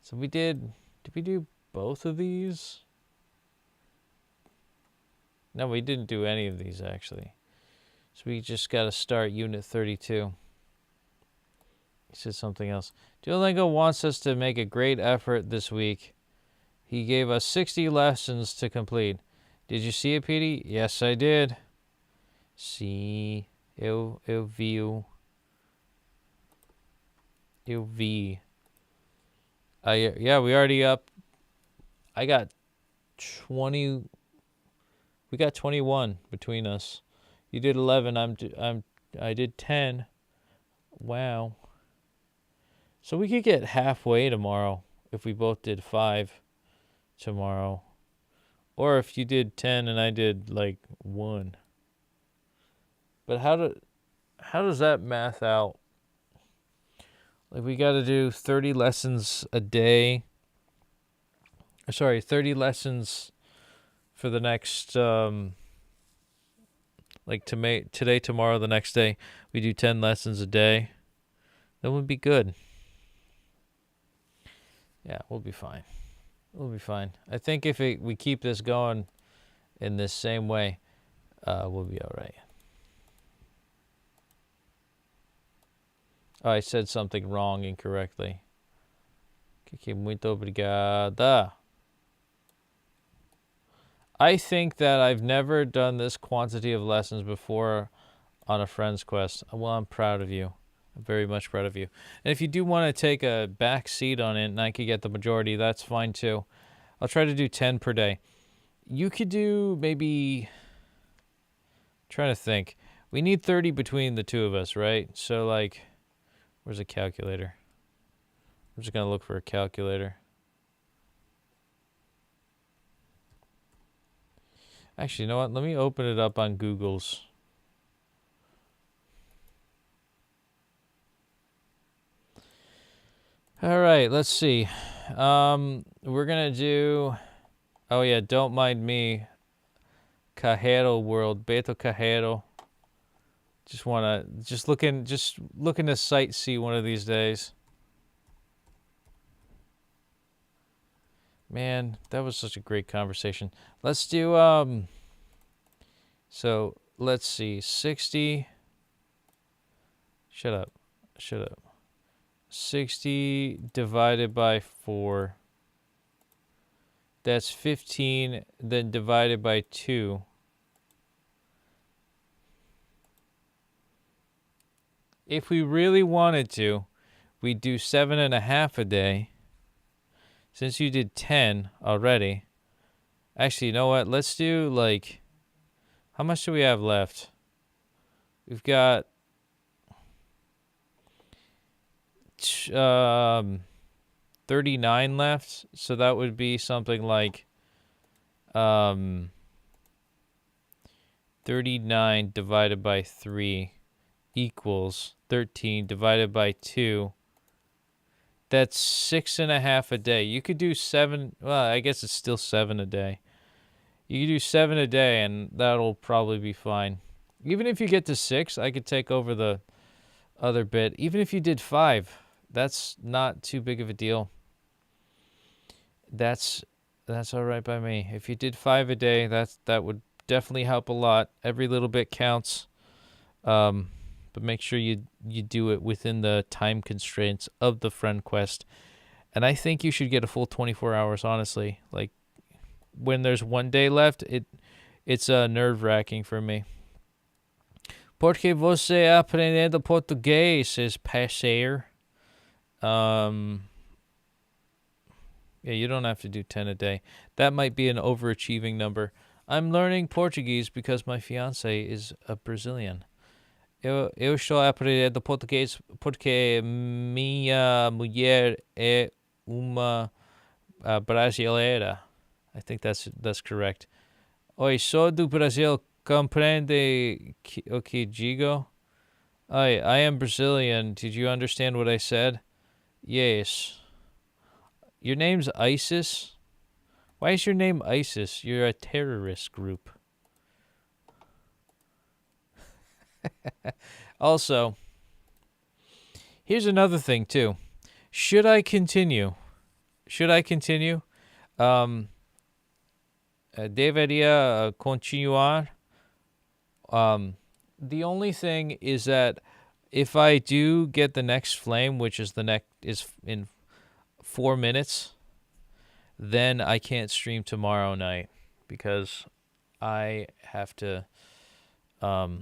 So did we do both of these? No, we didn't do any of these actually. So we just got to start Unit 32. He said something else. Duolingo wants us to make a great effort this week. He gave us 60 lessons to complete. Did you see it, Petey? Yes, I did. See, eu vi. Eu vi. Yeah, we already up. I got 20. We got 21 between us. You did 11. I did 10. Wow. So we could get halfway tomorrow if we both did 5 tomorrow. Or if you did 10 and I did like 1. But how does that math out? Like we got to do 30 lessons a day. Sorry, 30 lessons for the next like today, tomorrow, the next day. We do 10 lessons a day. That would be good. Yeah, we'll be fine. We'll be fine. I think if we keep this going in this same way, we'll be all right. Oh, I said something wrong incorrectly. Que muito obrigada. I think that I've never done this quantity of lessons before on a friend's quest. Well, I'm proud of you. I'm very much proud of you. And if you do want to take a back seat on it and I could get the majority, that's fine too. I'll try to do 10 per day. You could do maybe... I'm trying to think. We need 30 between the two of us, right? So like, where's a calculator? I'm just going to look for a calculator. Actually, you know what? Let me open it up on Google's. All right, let's see. We're gonna do. Oh yeah, don't mind me. Cajero world, Beto Cajero. Just looking to sightsee one of these days. Man, that was such a great conversation. Let's do so let's see. 60. Shut up. 60 divided by 4. That's 15, then divided by 2. If we really wanted to, we'd do 7.5 a day. Since you did 10 already. Actually, you know what? Let's do like, how much do we have left? We've got 39 left, so that would be something like 39 divided by 3 equals 13 divided by 2. That's 6.5 a day. You could do 7. Well, I guess it's still 7 a day. You could do 7 a day, and that'll probably be fine. Even if you get to 6, I could take over the other bit. Even if you did 5, that's not too big of a deal. That's all right by me. If you did 5 a day, that would definitely help a lot. Every little bit counts. But make sure you do it within the time constraints of the friend quest. And I think you should get a full 24 hours, honestly. Like, when there's 1 day left, it's nerve-wracking for me. Porque você aprendendo português, says Passer. Yeah, you don't have to do 10 a day. That might be an overachieving number. I'm learning Portuguese because my fiancé is a Brazilian. Eu estou aprendendo português porque minha mulher é uma brasileira. I think that's correct. Oi, sou do Brasil. Compreende o que digo? I am Brazilian. Did you understand what I said? Yes. Your name's ISIS? Why is your name ISIS? You're a terrorist group. Also, here's another thing too. Should I continue? Deveria continuar. The only thing is that if I do get the next flame, which is in 4 minutes, then I can't stream tomorrow night because I have to I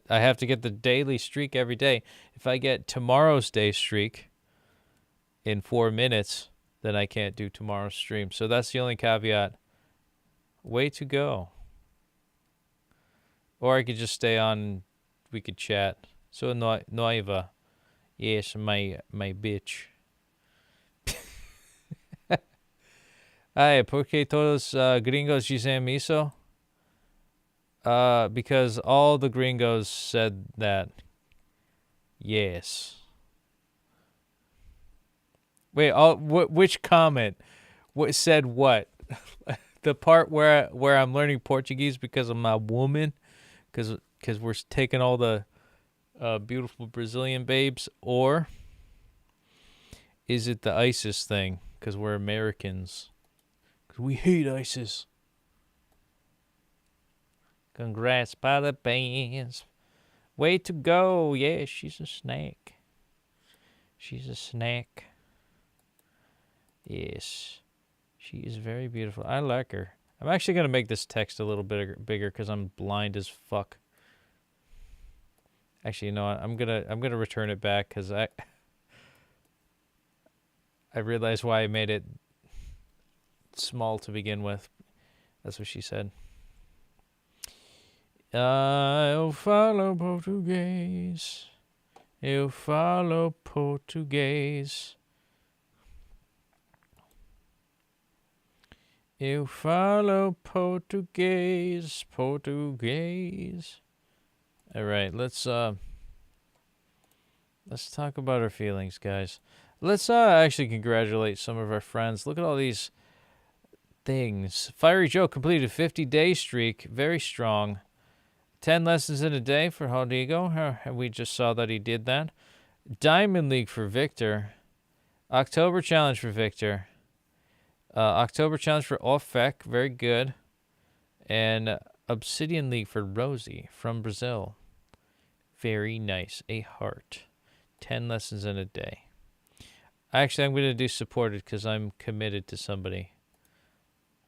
have to get the daily streak every day. If I get tomorrow's day streak in 4 minutes, then I can't do tomorrow's stream. So that's the only caveat. Way to go. Or I could just stay on, we could chat. So noiva. Yes, my bitch. Ay, ¿por qué todos gringos dicen eso? Because all the gringos said that. Yes. Wait, which comment? What said what? The part where I'm learning Portuguese because I'm a woman? Because we're taking all the beautiful Brazilian babes? Or is it the ISIS thing? Because we're Americans. Because we hate ISIS. Congrats, parabéns. Way to go. Yeah, she's a snake. She's a snack. Yes. She is very beautiful. I like her. I'm actually going to make this text a little bit bigger because I'm blind as fuck. Actually, you know what? I'm gonna return it back because I realized why I made it small to begin with. That's what she said. Eu falo português. Eu falo português. Eu falo português. Português. All right, let's Let's talk about our feelings, guys. Let's actually congratulate some of our friends. Look at all these things. Fiery Joe completed a 50-day streak. Very strong. 10 lessons in a day for Rodrigo. We just saw that he did that. Diamond League for Victor. October Challenge for Victor. October Challenge for Ofek. Very good. And Obsidian League for Rosie from Brazil. Very nice. A heart. 10 lessons in a day. Actually, I'm going to do supported because I'm committed to somebody.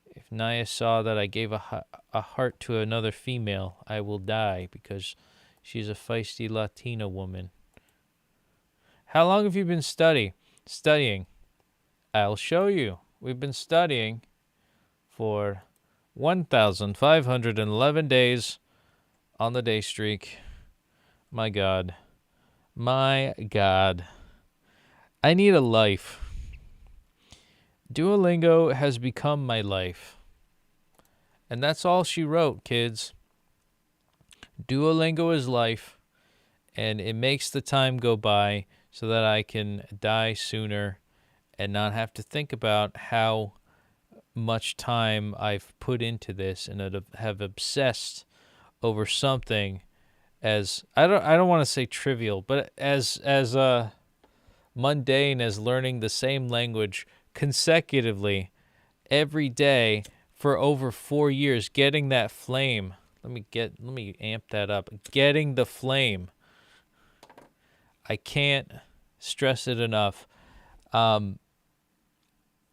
If Naya saw that I gave a heart to another female, I will die because she's a feisty Latina woman. How long have you been studying? I'll show you. We've been studying for 1,511 days on the day streak. My God. My God. I need a life. Duolingo has become my life. And that's all she wrote, kids. Duolingo is life, and it makes the time go by so that I can die sooner and not have to think about how much time I've put into this and have obsessed over something as I don't want to say trivial, but as mundane as learning the same language consecutively every day for over 4 years, getting that flame. Let me amp that up. Getting the flame. I can't stress it enough.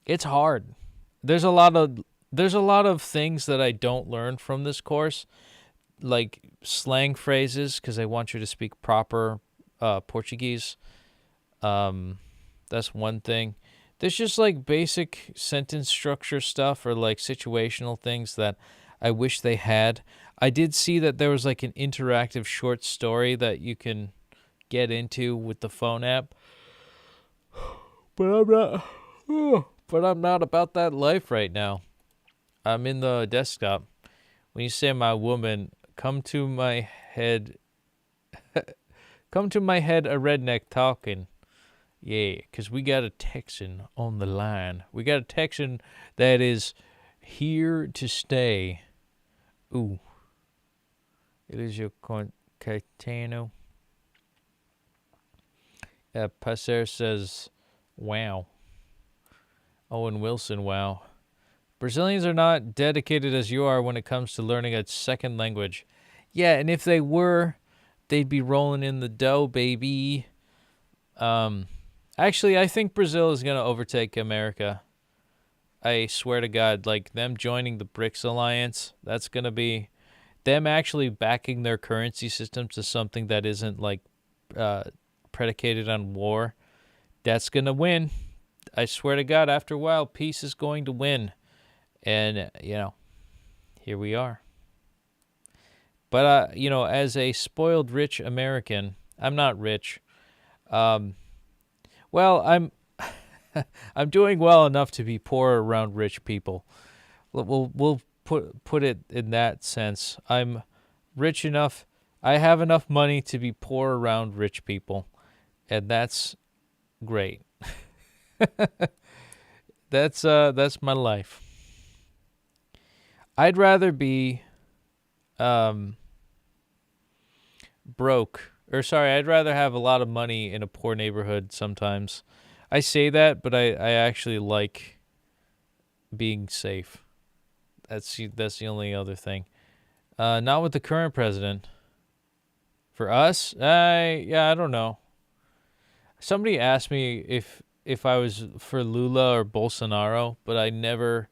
It's hard. There's a lot of things that I don't learn from this course, like slang phrases, because I want you to speak proper Portuguese. That's one thing. There's just like basic sentence structure stuff or like situational things that I wish they had. I did see that there was like an interactive short story that you can get into with the phone app. But I'm not about that life right now. I'm in the desktop. When you say my woman, come to my head a redneck talking. Yeah, because we got a Texan on the line. We got a Texan that is here to stay. Ooh. It is your Caetano. Passer says, wow. Owen Wilson, wow. Brazilians are not dedicated as you are when it comes to learning a second language. Yeah, and if they were, they'd be rolling in the dough, baby. Actually, I think Brazil is going to overtake America. I swear to God, like them joining the BRICS alliance, that's going to be them actually backing their currency system to something that isn't like predicated on war. That's going to win. I swear to God, after a while, peace is going to win. And, here we are. But, as a spoiled rich American, I'm not rich. Well, I'm doing well enough to be poor around rich people. We'll put it in that sense. I'm rich enough. I have enough money to be poor around rich people, and that's great. That's my life. I'd rather be broke. I'd rather have a lot of money in a poor neighborhood sometimes. I say that, but I actually like being safe. That's the only other thing. Not with the current president. For us, I don't know. Somebody asked me if I was for Lula or Bolsonaro, but I never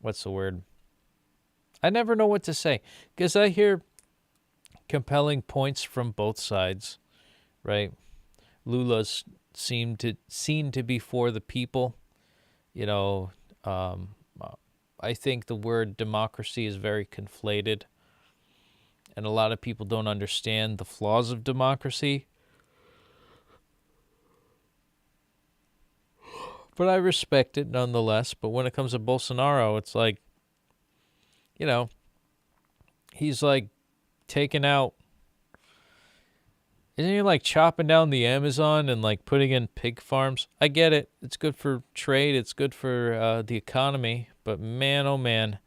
what's the word? I never know what to say because I hear compelling points from both sides, right? Lula's seen to be for the people. I think the word democracy is very conflated, and a lot of people don't understand the flaws of democracy. But I respect it nonetheless. But when it comes to Bolsonaro, it's like, he's like taking out. Isn't he like chopping down the Amazon and like putting in pig farms? I get it. It's good for trade. It's good for the economy. But man, oh man,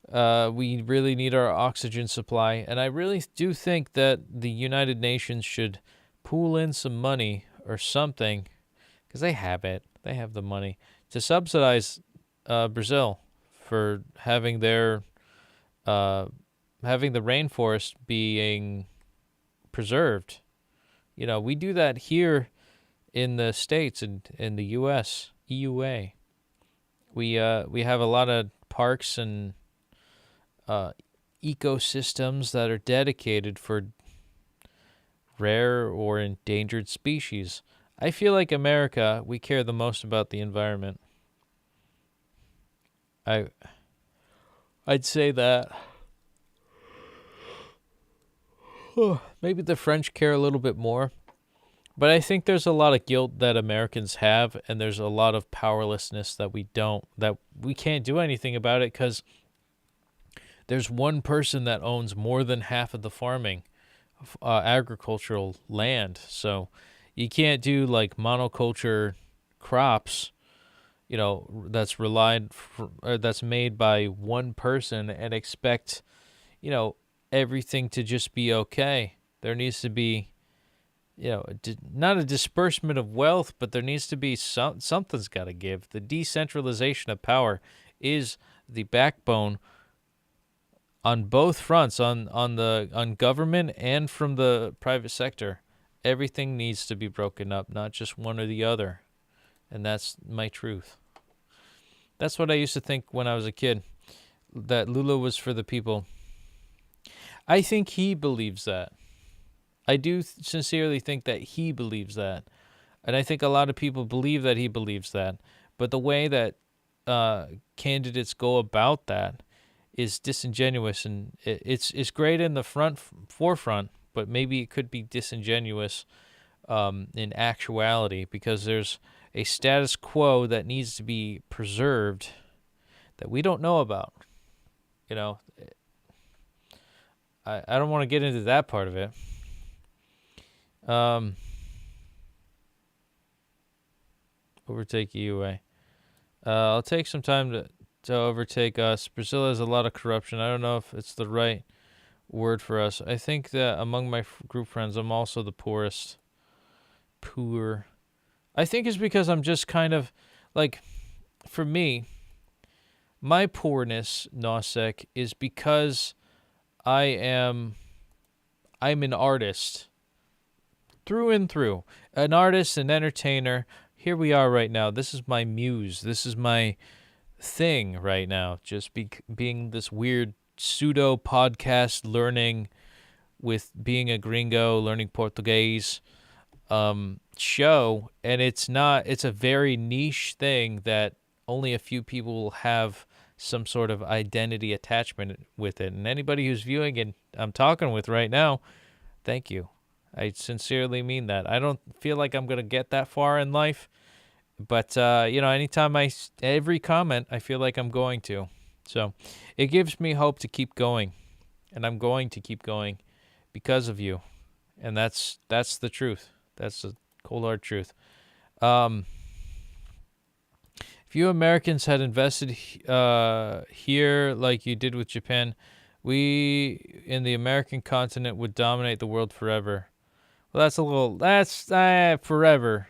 we really need our oxygen supply. And I really do think that the United Nations should pool in some money or something, because they have it. They have the money to subsidize Brazil for having their having the rainforest being preserved. You know, we do that here in the States and in the U.S., EUA. We have a lot of parks and ecosystems that are dedicated for rare or endangered species. I feel like America, we care the most about the environment. I'd say that. Maybe the French care a little bit more. But I think there's a lot of guilt that Americans have, and there's a lot of powerlessness that we can't do anything about it, because there's one person that owns more than half of the farming, agricultural land. So you can't do like monoculture crops, you know, that's that's made by one person and expect, you know, everything to just be okay. There needs to be, you know, not a disbursement of wealth, but there needs to be something's got to give. The decentralization of power is the backbone on both fronts, on government and from the private sector. Everything needs to be broken up, not just one or the other. And that's my truth. That's what I used to think when I was a kid, that Lula was for the people. I think he believes that. I do sincerely think that he believes that. And I think a lot of people believe that he believes that. But the way that candidates go about that is disingenuous, and it's great in the forefront, but maybe it could be disingenuous in actuality, because there's a status quo that needs to be preserved that we don't know about. You know, I don't want to get into that part of it. Overtake EUA. I'll take some time to overtake us. Brazil has a lot of corruption. I don't know if it's the right word for us. I think that among my group friends, I'm also the poorest. Poor. I think it's because I'm just kind of, like, for me, my poorness, Nosek, is because I'm an artist. Through and through. An artist, an entertainer. Here we are right now. This is my muse. This is my thing right now. Just being this weird pseudo podcast learning with being a gringo, learning Portuguese show. And it's a very niche thing that only a few people will have some sort of identity attachment with it. And anybody who's viewing it, I'm talking with right now, thank you. I sincerely mean that. I don't feel like I'm going to get that far in life, but, you know, anytime every comment, I feel like I'm going to. So it gives me hope to keep going, and I'm going to keep going because of you. And that's the truth. That's the cold hard truth. If you Americans had invested here like you did with Japan, we in the American continent would dominate the world forever. Well, that's forever.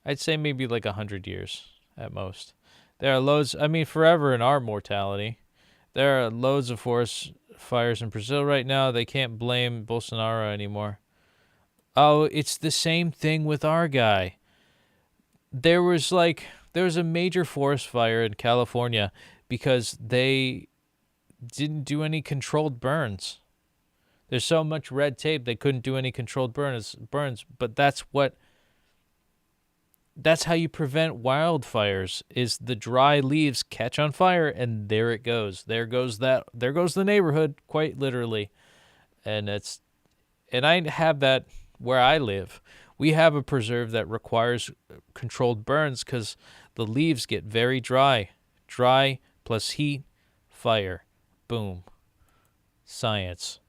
I'd say maybe like 100 years at most. There are loads, forever in our mortality. There are loads of forest fires in Brazil right now. They can't blame Bolsonaro anymore. Oh, it's the same thing with our guy. There was a major forest fire in California because they didn't do any controlled burns. There's so much red tape they couldn't do any controlled burns, but that's how you prevent wildfires, is the dry leaves catch on fire and there it goes. There goes the neighborhood, quite literally. And I have that where I live. We have a preserve that requires controlled burns because the leaves get very dry. Dry plus heat, fire. Boom. Science.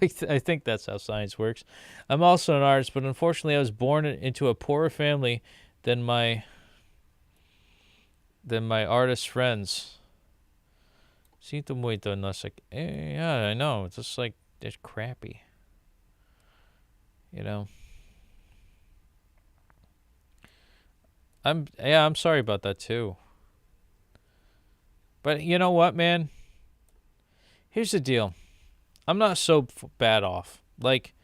I think that's how science works. I'm also an artist, but unfortunately I was born into a poorer family than my artist friends. Sinto muito, and I was like, yeah, I know. It's just like, it's crappy. You know? I'm sorry about that too. But you know what, man? Here's the deal. I'm not so bad off. Like,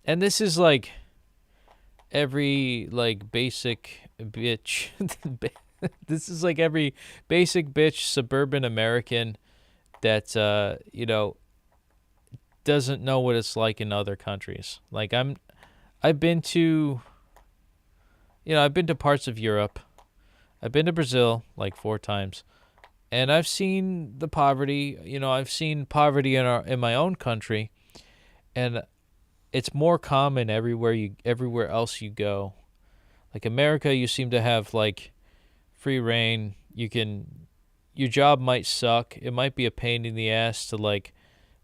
and this is like every like basic bitch. This is like every basic bitch suburban American that doesn't know what it's like in other countries. Like I've been to parts of Europe. I've been to Brazil like 4 times. And I've seen the poverty, I've seen poverty in my own country, and it's more common everywhere else you go. Like America, you seem to have like free reign. Your job might suck. It might be a pain in the ass to like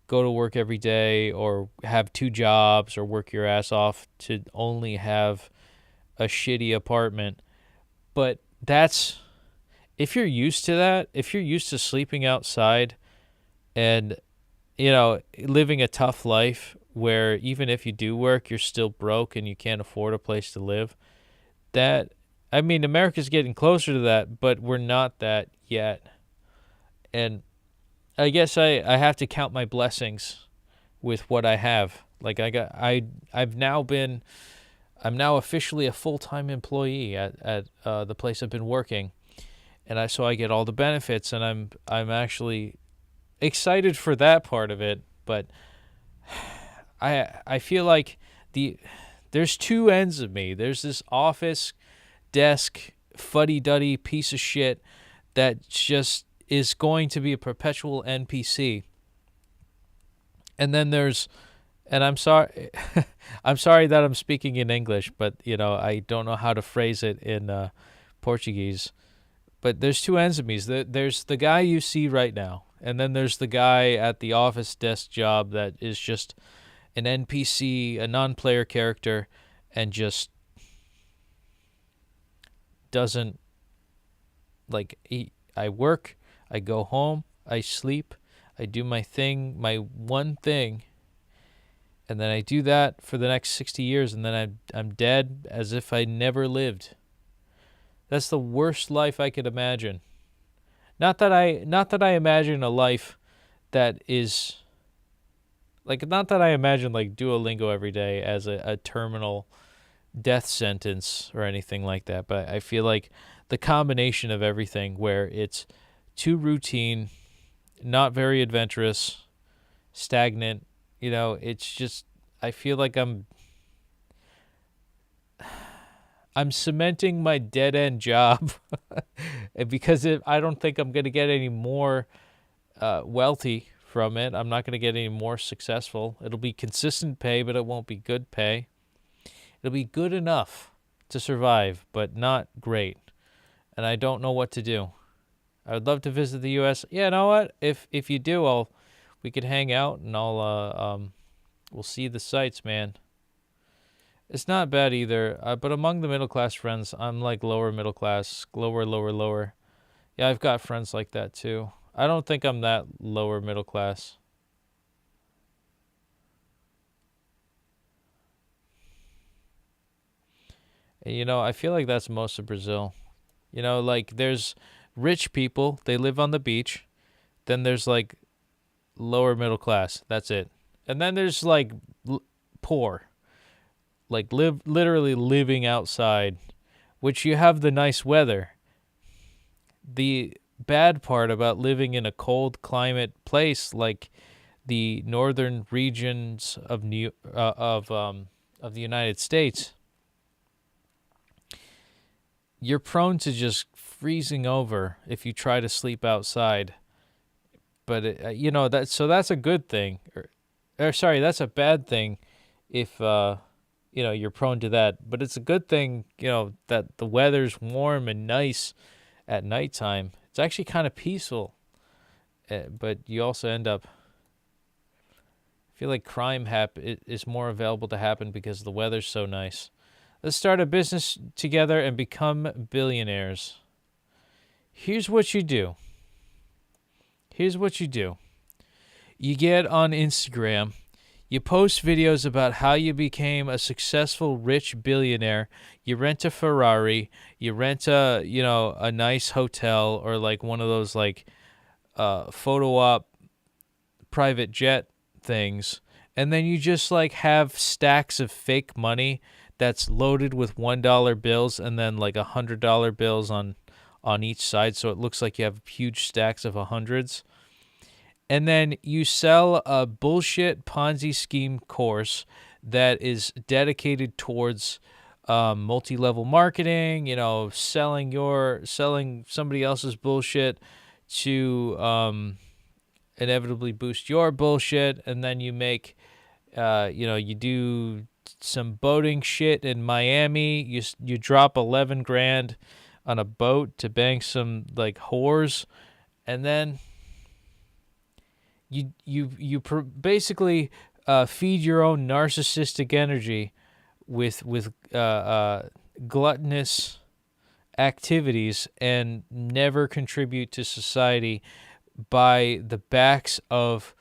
go to work every day or have 2 jobs or work your ass off to only have a shitty apartment. But if you're used to that, if you're used to sleeping outside and, living a tough life where even if you do work, you're still broke and you can't afford a place to live, America's getting closer to that, but we're not that yet. And I guess I have to count my blessings with what I have. Like I'm now officially a full-time employee at the place I've been working. And so I get all the benefits, and I'm actually excited for that part of it. But I feel like there's 2 ends of me. There's this office desk fuddy-duddy piece of shit that just is going to be a perpetual NPC. And then I'm sorry, I'm sorry that I'm speaking in English, but I don't know how to phrase it in Portuguese. But there's 2 ends of me. There's the guy you see right now, and then there's the guy at the office desk job that is just an NPC, a non-player character, and just doesn't, like, I work, I go home, I sleep, I do my thing, my one thing, and then I do that for the next 60 years, and then I'm dead as if I never lived. That's the worst life I could imagine. Not that I imagine a life that is like, not that I imagine like Duolingo every day as a terminal death sentence or anything like that, but I feel like the combination of everything where it's too routine, not very adventurous, stagnant, it's just, I feel like I'm cementing my dead-end job because I don't think I'm going to get any more wealthy from it. I'm not going to get any more successful. It'll be consistent pay, but it won't be good pay. It'll be good enough to survive, but not great. And I don't know what to do. I would love to visit the U.S. Yeah, you know what? If you do, we could hang out and we'll see the sights, man. It's not bad either, but among the middle-class friends, I'm like lower middle class, lower. Yeah, I've got friends like that too. I don't think I'm that lower middle class. And, I feel like that's most of Brazil. Like there's rich people, they live on the beach. Then there's like lower middle class, that's it. And then there's like poor. Like literally living outside, which you have the nice weather. The bad part about living in a cold climate place like the northern regions of the United States, you're prone to just freezing over if you try to sleep outside. But that's a good thing, or sorry, that's a bad thing if you're prone to that. But it's a good thing, that the weather's warm and nice at nighttime. It's actually kind of peaceful. But you also end up feel like crime is more available to happen because the weather's so nice. Let's start a business together and become billionaires. Here's what you do. You get on Instagram. You post videos about how you became a successful rich billionaire. You rent a Ferrari. You rent a nice hotel or like one of those like photo op private jet things. And then you just like have stacks of fake money that's loaded with $1 bills and then like $100 bills on each side. So it looks like you have huge stacks of hundreds. And then you sell a bullshit Ponzi scheme course that is dedicated towards multi-level marketing, selling somebody else's bullshit to inevitably boost your bullshit. And then you make, you do some boating shit in Miami. You drop 11 grand on a boat to bang some like whores, and then you basically feed your own narcissistic energy with gluttonous activities and never contribute to society by the backs of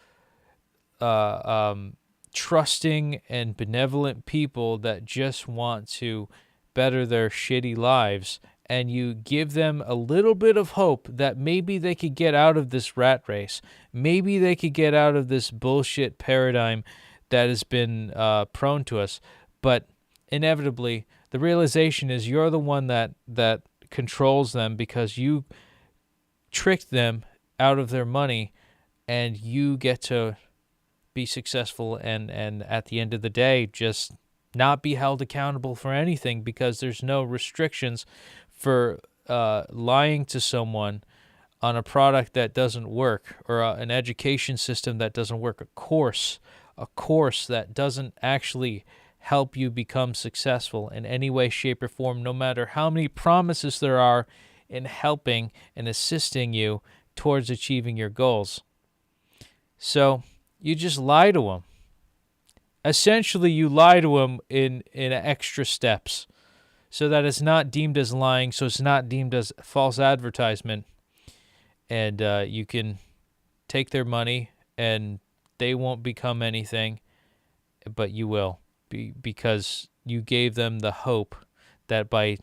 trusting and benevolent people that just want to better their shitty lives. And you give them a little bit of hope that maybe they could get out of this rat race. Maybe they could get out of this bullshit paradigm that has been prone to us. But inevitably, the realization is you're the one that controls them because you tricked them out of their money, and you get to be successful and at the end of the day, just not be held accountable for anything because there's no restrictions for lying to someone on a product that doesn't work, or an education system that doesn't work, a course that doesn't actually help you become successful in any way, shape, or form, no matter how many promises there are in helping and assisting you towards achieving your goals. So you just lie to them. Essentially, you lie to them in extra steps, so that it's not deemed as lying, so it's not deemed as false advertisement. And you can take their money, and they won't become anything, but you will, because you gave them the hope that by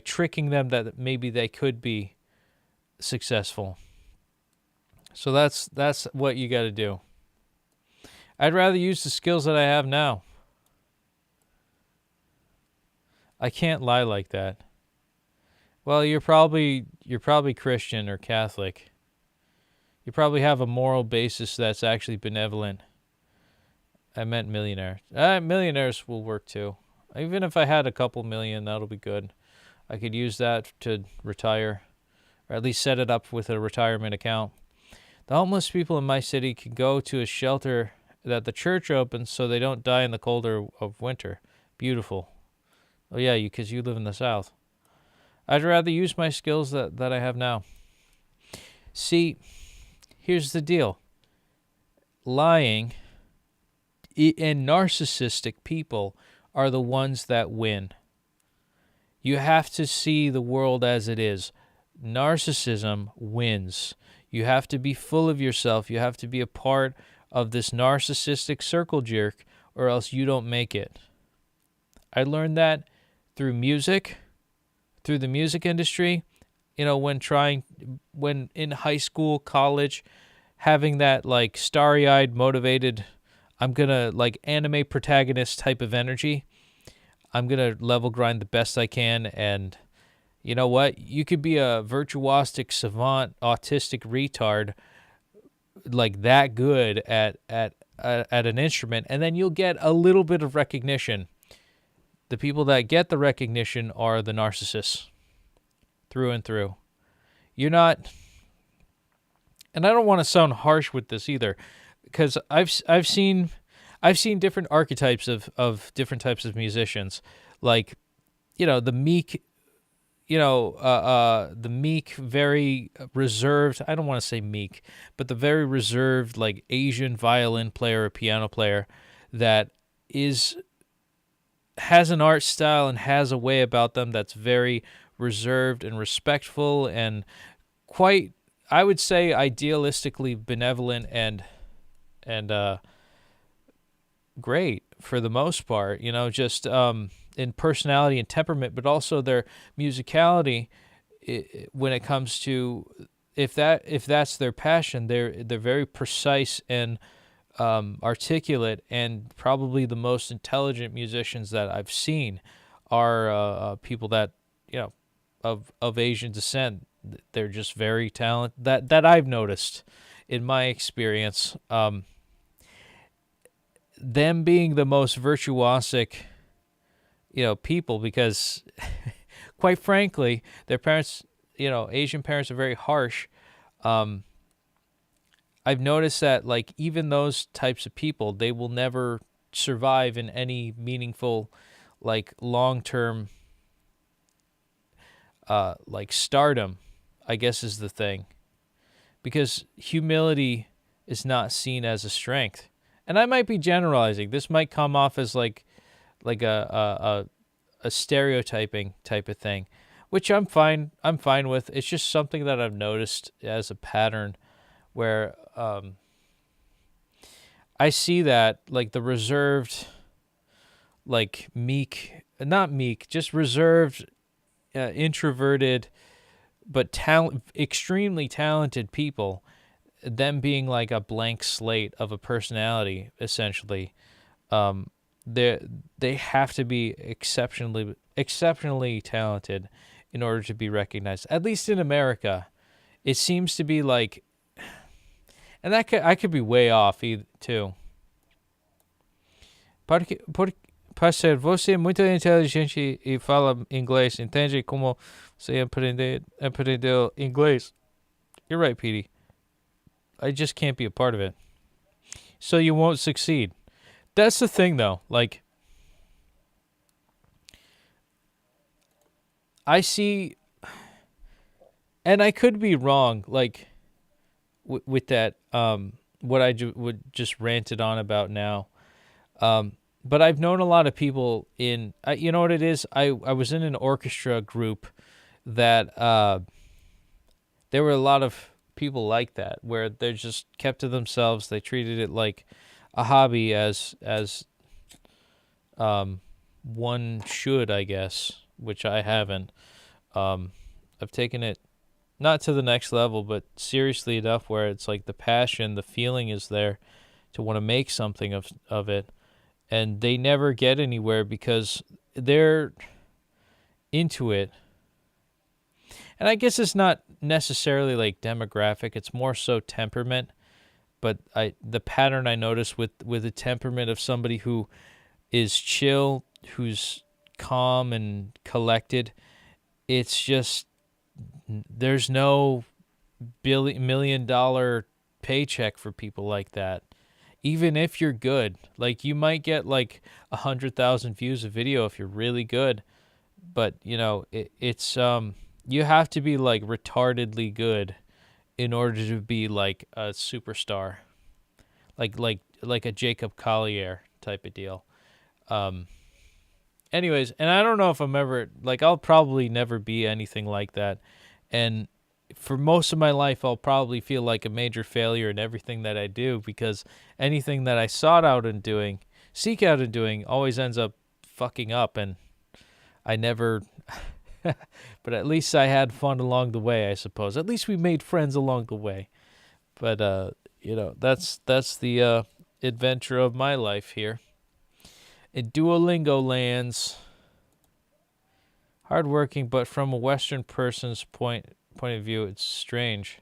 tricking them that maybe they could be successful. So that's what you got to do. I'd rather use the skills that I have now. I can't lie like that. Well, you're probably Christian or Catholic. You probably have a moral basis that's actually benevolent. I meant millionaire. Millionaires will work too. Even if I had a couple million, that'll be good. I could use that to retire, or at least set it up with a retirement account. The homeless people in my city can go to a shelter that the church opens so they don't die in the cold of winter. Beautiful. Oh yeah, because you live in the South. I'd rather use my skills that I have now. See, here's the deal. Lying and narcissistic people are the ones that win. You have to see the world as it is. Narcissism wins. You have to be full of yourself. You have to be a part of this narcissistic circle jerk, or else you don't make it. I learned that through music, through the music industry, when in high school, college, having that like starry-eyed, motivated, I'm gonna like anime protagonist type of energy. I'm gonna level grind the best I can, and you know what? You could be a virtuosic savant, autistic retard, like that good at an instrument, and then you'll get a little bit of recognition. The people that get the recognition are the narcissists, through and through. You're not, and I don't want to sound harsh with this either, because I've seen different archetypes of different types of musicians, like the meek, the meek, very reserved, I don't want to say meek, but the very reserved, like, Asian violin player or piano player that has an art style and has a way about them that's very reserved and respectful and quite, I would say, idealistically benevolent and great for the most part, just in personality and temperament, but also their musicality. When it comes to if that's their passion, they're very precise and articulate, and probably the most intelligent musicians that I've seen are people that of Asian descent. They're just very talented. That I've noticed in my experience. Them being the most virtuosic, people, because quite frankly, their parents, Asian parents are very harsh. I've noticed that, like, even those types of people, they will never survive in any meaningful, like, long-term, like, stardom, I guess is the thing. Because humility is not seen as a strength. And I might be generalizing. This might come off as like a stereotyping type of thing, which I'm fine with. It's just something that I've noticed as a pattern where I see that, like, the reserved, like, not meek, just reserved, introverted, but extremely talented people, them being like a blank slate of a personality, essentially. They have to be exceptionally talented in order to be recognized. At least in America, it seems to be like, and I could be way off too. Para ser você muito inteligente e fala inglês, entende como você aprendeu inglês? You're right, Petey. I just can't be a part of it. So you won't succeed. That's the thing, though. Like, I see, and I could be wrong, like, with that, what I would just ranted on about now. But I've known a lot of people you know what it is? I was in an orchestra group that there were a lot of people like that, where they're just kept to themselves. They treated it like a hobby, as one should, I guess, which I haven't. I've taken it not to the next level, but seriously enough where it's like the passion, the feeling is there to want to make something of it, and they never get anywhere because they're into it. And I guess it's not necessarily like demographic, it's more so temperament. But the pattern I notice with the temperament of somebody who is chill, who's calm and collected, it's just, there's no $1 million paycheck for people like that. Even if you're good, like, you might get like 100,000 views of video if you're really good, but it's you have to be like retardedly good in order to be like a superstar, like a Jacob Collier type of deal. Anyways, and I don't know if I'm ever, like, I'll probably never be anything like that, and for most of my life I'll probably feel like a major failure in everything that I do, because anything that I seek out and doing always ends up fucking up, and I never but at least I had fun along the way, I suppose. At least we made friends along the way. But that's the adventure of my life here in Duolingo lands. Hardworking, but from a Western person's point of view, it's strange.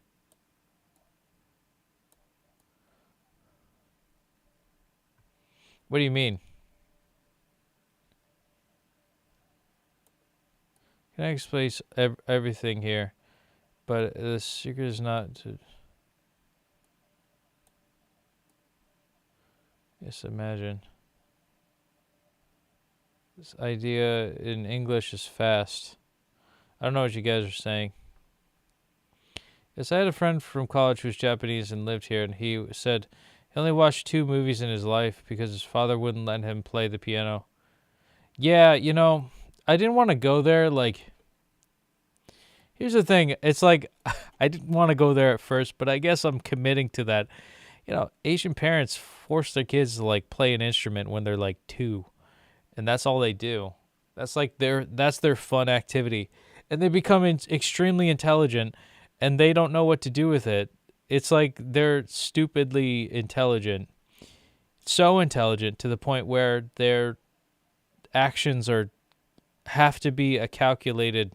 What do you mean? Can I explain everything here? But the secret is not to... Yes, imagine. This idea in English is fast. I don't know what you guys are saying. Yes, I had a friend from college who was Japanese and lived here, and he said he only watched 2 movies in his life because his father wouldn't let him play the piano. Yeah, you know, I didn't want to go there. Like, here's the thing. It's like, I didn't want to go there at first, but I guess I'm committing to that. You know, Asian parents force their kids to, like, play an instrument when they're, like, 2. And that's all they do. That's, like, that's their fun activity. And they become extremely intelligent, and they don't know what to do with it. It's like they're stupidly intelligent. So intelligent to the point where their actions have to be a calculated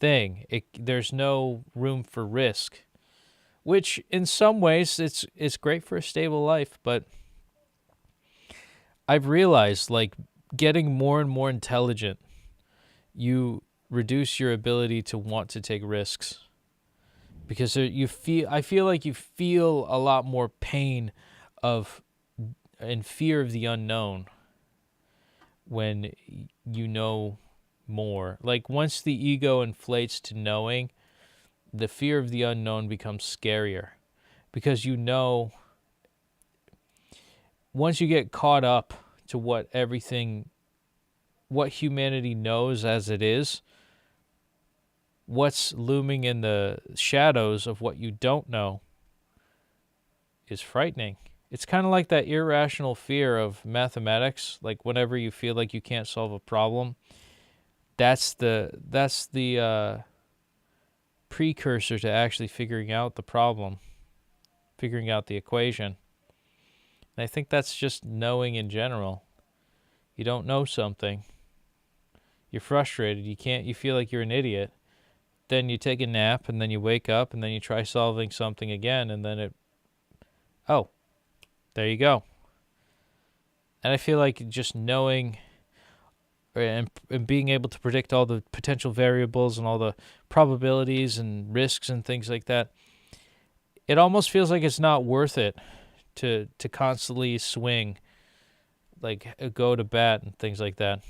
thing. There's no room for risk, which in some ways it's great for a stable life, but I've realized, like, getting more and more intelligent, you reduce your ability to want to take risks, because I feel like you feel a lot more pain and fear of the unknown when you know more. Like, once the ego inflates to knowing, the fear of the unknown becomes scarier, because you know, once you get caught up to what humanity knows as it is, what's looming in the shadows of what you don't know is frightening. It's kind of like that irrational fear of mathematics. Like, whenever you feel like you can't solve a problem, that's the precursor to actually figuring out the problem, figuring out the equation. And I think that's just knowing in general. You don't know something. You're frustrated. You feel like you're an idiot. Then you take a nap, and then you wake up, and then you try solving something again, and then there you go. And I feel like just knowing and being able to predict all the potential variables and all the probabilities and risks and things like that, it almost feels like it's not worth it to constantly swing, like go to bat and things like that.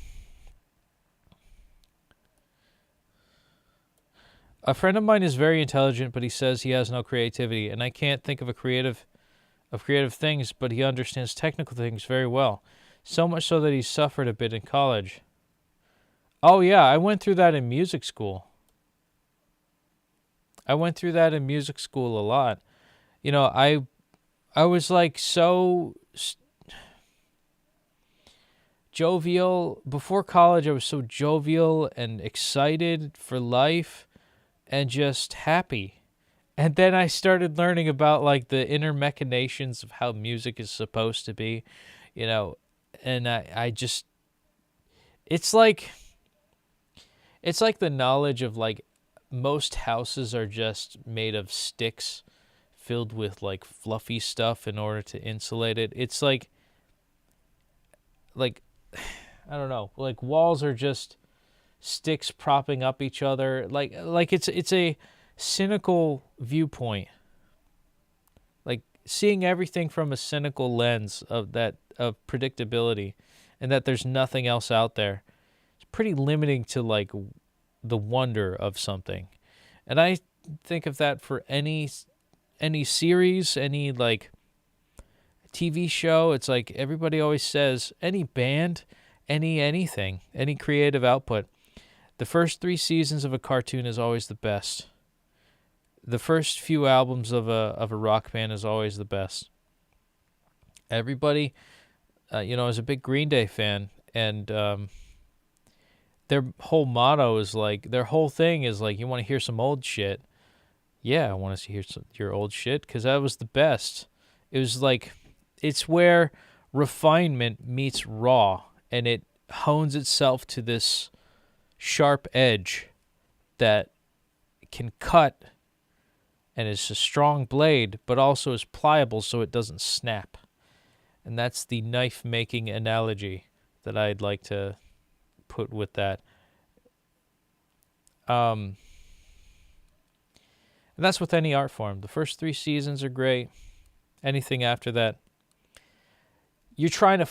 A friend of mine is very intelligent, but he says he has no creativity, and I can't think of creative things, but he understands technical things very well. So much so that he suffered a bit in college. Oh yeah, I went through that in music school. I went through that in music school a lot. You know, I was like so jovial. Before college, I was so jovial and excited for life and just happy. And then I started learning about, like, the inner machinations of how music is supposed to be, you know, and I just, it's like the knowledge of, like, most houses are just made of sticks filled with, like, fluffy stuff in order to insulate it. It's like, I don't know, like, walls are just sticks propping up each other. Like it's a cynical viewpoint, like seeing everything from a cynical lens of predictability, and that there's nothing else out there. It's pretty limiting to, like, the wonder of something. And I think of that for any series, any, like, TV show. It's like everybody always says, any band, anything, any creative output, the first 3 seasons of a cartoon is always the best. The first few albums of a rock band is always the best. Everybody, is a big Green Day fan, and their whole motto is, like, their whole thing is, like, you want to hear some old shit? Yeah, I want to hear your old shit, because that was the best. It was like, it's where refinement meets raw, and it hones itself to this sharp edge that can cut, and is a strong blade, but also is pliable so it doesn't snap. And that's the knife-making analogy that I'd like to put with that. And that's with any art form. The first 3 seasons are great. Anything after that, you're trying to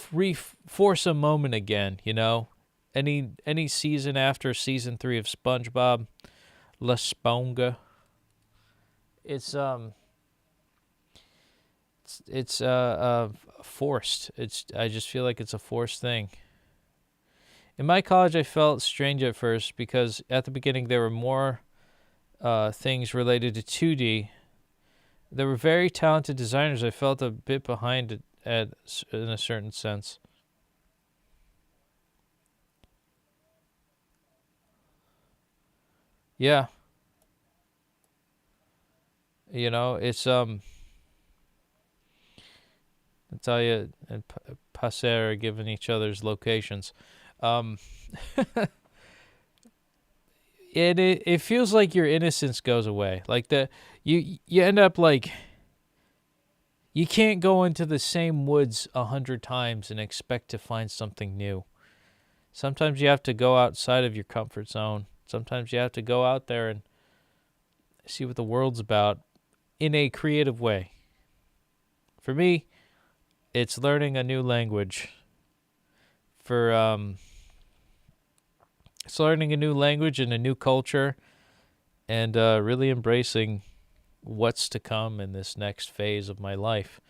force a moment again, you know? any season after season 3 of SpongeBob, La Sponga. It's forced. I just feel like it's a forced thing. In my college, I felt strange at first because at the beginning there were more things related to 2D. There were very talented designers. I felt a bit behind in a certain sense. Yeah. You know, it's Natalia and Passer are giving each other's locations. It feels like your innocence goes away. Like you end up like you can't go into the same woods 100 times and expect to find something new. Sometimes you have to go outside of your comfort zone. Sometimes you have to go out there and see what the world's about in a creative way. For me, it's learning a new language. It's learning a new language and a new culture, and really embracing what's to come in this next phase of my life.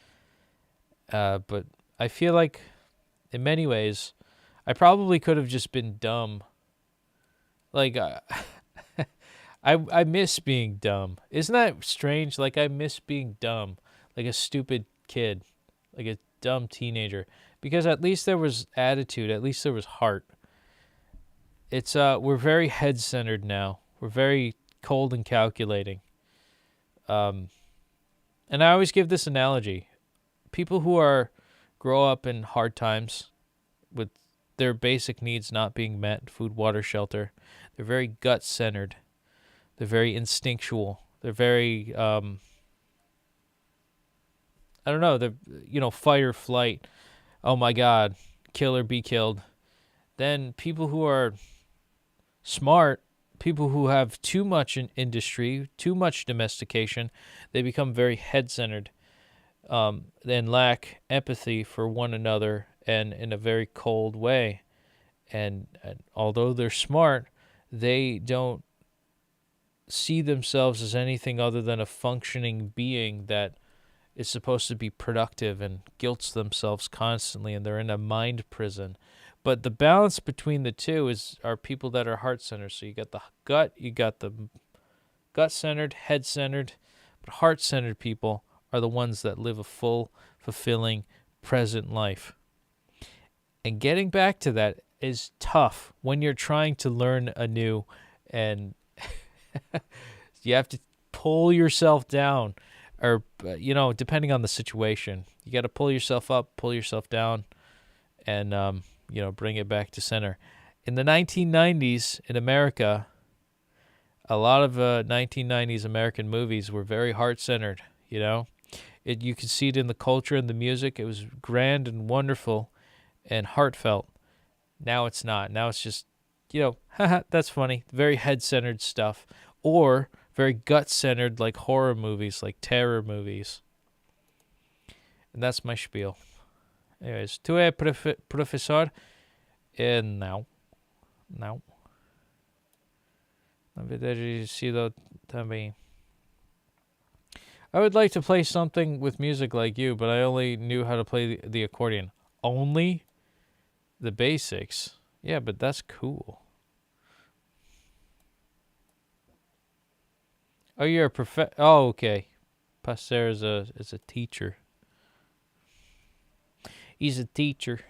But I feel like, in many ways, I probably could have just been dumb. Like, I miss being dumb. Isn't that strange? Like, I miss being dumb. Like a stupid kid. Like a dumb teenager. Because at least there was attitude. At least there was heart. We're very head-centered now. We're very cold and calculating. And I always give this analogy. People who grow up in hard times with their basic needs not being met, food, water, shelter, they're very gut-centered. They're very instinctual. They're very, I don't know, they're, fight or flight. Oh my God, kill or be killed. Then people who are smart, people who have too much in industry, too much domestication, they become very head-centered, and lack empathy for one another and in a very cold way. And although they're smart, they don't see themselves as anything other than a functioning being that is supposed to be productive and guilts themselves constantly, and they're in a mind prison. But the balance between the two are people that are heart-centered. So you got the gut, you got the gut-centered, head-centered, but heart-centered people are the ones that live a full, fulfilling, present life. And getting back to that is tough when you're trying to learn anew, and you have to pull yourself down, or, depending on the situation, you got to pull yourself up, pull yourself down, and, bring it back to center. In the 1990s in America, a lot of 1990s American movies were very heart-centered, You could see it in the culture and the music. It was grand and wonderful and heartfelt. Now it's not. Now it's just, haha, that's funny. Very head-centered stuff. Or very gut-centered, like horror movies, like terror movies. And that's my spiel. Anyways, tu é professor? Não. Não. Na verdade, sido também. I would like to play something with music like you, but I only knew how to play the accordion. Only the basics? Yeah, but that's cool. Oh, you're a Oh, okay. Passer is a teacher. He's a teacher.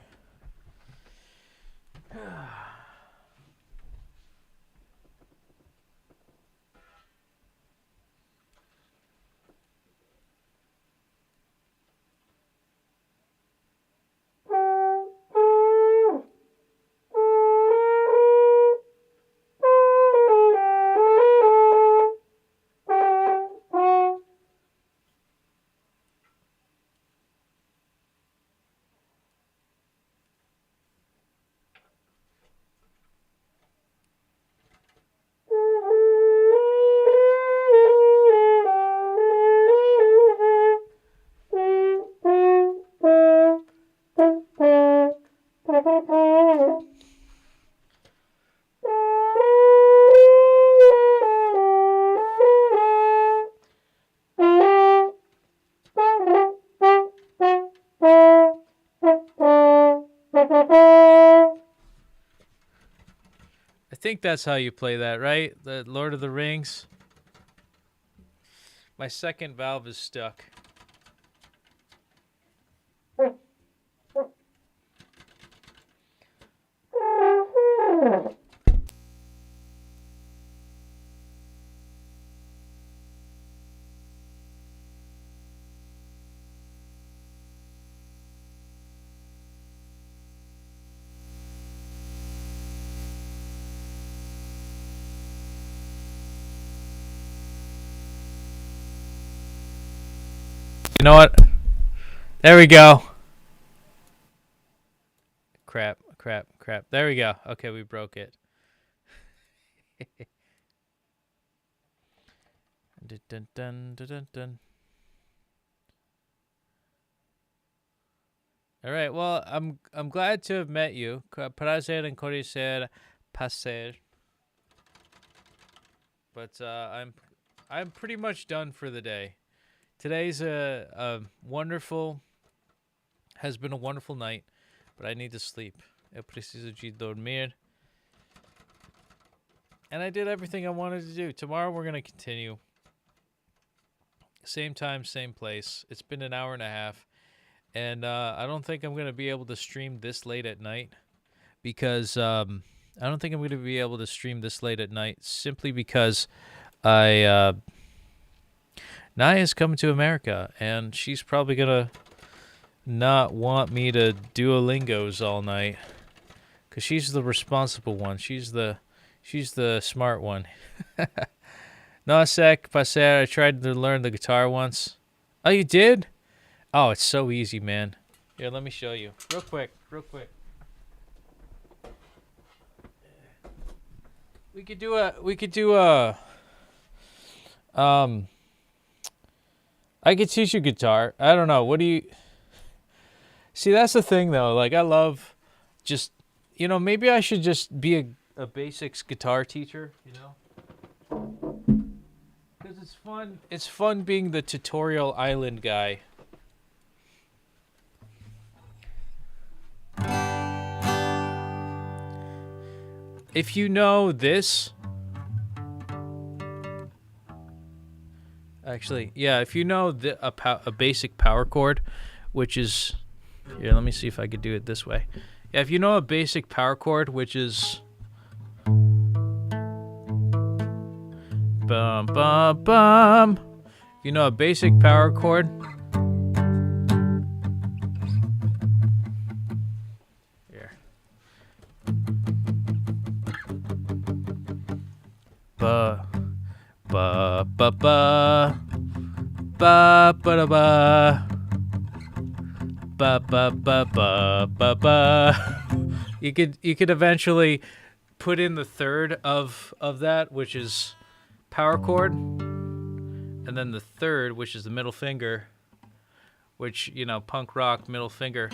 I think that's how you play that, right? The Lord of the Rings. My second valve is stuck. You know what? There we go. Crap. There we go. Okay, we broke it. Dun, dun, dun, dun, dun. All right. Well, I'm glad to have met you. Prazer en conhecer passer. But I'm pretty much done for the day. Today's has been a wonderful night, but I need to sleep. Eu preciso de dormir. And I did everything I wanted to do. Tomorrow we're going to continue. Same time, same place. It's been an hour and a half. And I don't think I'm going to be able to stream this late at night. Because I don't think I'm going to be able to stream this late at night. Simply because Naya's coming to America. And she's probably going to not want me to Duolingos all night. Because she's the responsible one. She's the smart one. No sec, passer. I tried to learn the guitar once. Oh, you did? Oh, it's so easy, man. Here, let me show you. Real quick. We could do a I could teach you guitar. I don't know. What do you see? That's the thing, though. Like, I love just, maybe I should just be a basics guitar teacher, Because it's fun. It's fun being the tutorial island guy. If you know this, actually, yeah, if you know a basic power chord, which is, here, let me see if I could do it this way. Yeah, if you know a basic power chord, which is bum bum bum, if you know a basic power chord, here, ba ba ba ba ba ba da ba ba ba ba ba ba ba. You could eventually put in the third of that, which is power chord, and then the third, which is the middle finger, which, punk rock middle finger.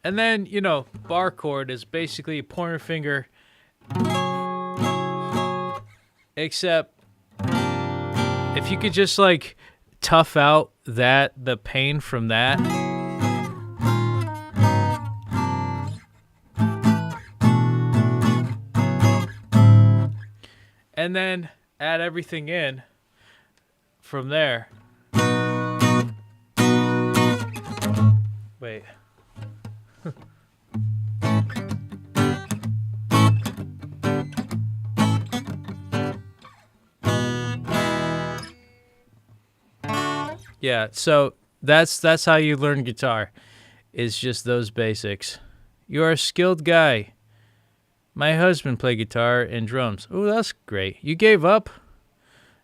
And then, bar chord is basically a pointer finger, except if you could just, tough out the pain from that. And then add everything in from there. Wait. Yeah, so that's how you learn guitar. Is just those basics. You're a skilled guy. My husband played guitar and drums. Oh, that's great. You gave up?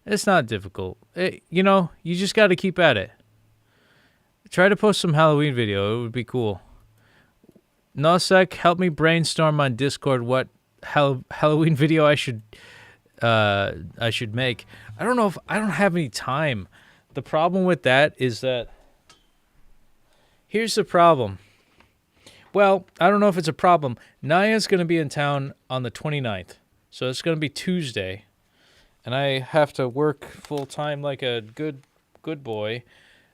It's not difficult. You just got to keep at it. Try to post some Halloween video. It would be cool. Nosek, help me brainstorm on Discord what Halloween video I should make. I don't know if I don't have any time. The problem with that is that here's the problem. Well, I don't know if it's a problem. Naya's going to be in town on the 29th. So it's going to be Tuesday. and I have to work full time like a good boy.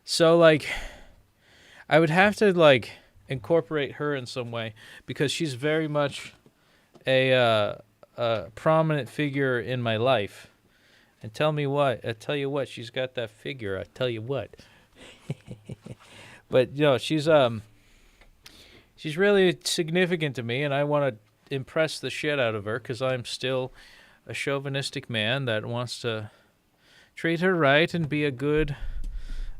So like I would have to like incorporate her in some way because she's very much a prominent figure in my life. And tell you what, she's got that figure. I tell you what. But she's really significant to me, and I want to impress the shit out of her because I'm still a chauvinistic man that wants to treat her right and be a good,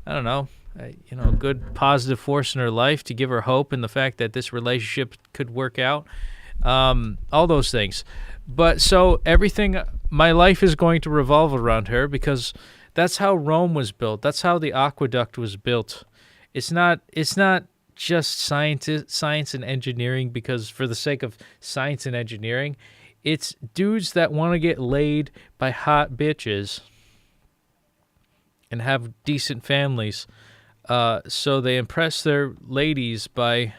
I don't know, a good positive force in her life to give her hope in the fact that this relationship could work out. All those things. But so my life is going to revolve around her because that's how Rome was built. That's how the aqueduct was built. It's not just science and engineering because for the sake of science and engineering, it's dudes that want to get laid by hot bitches and have decent families. So they impress their ladies by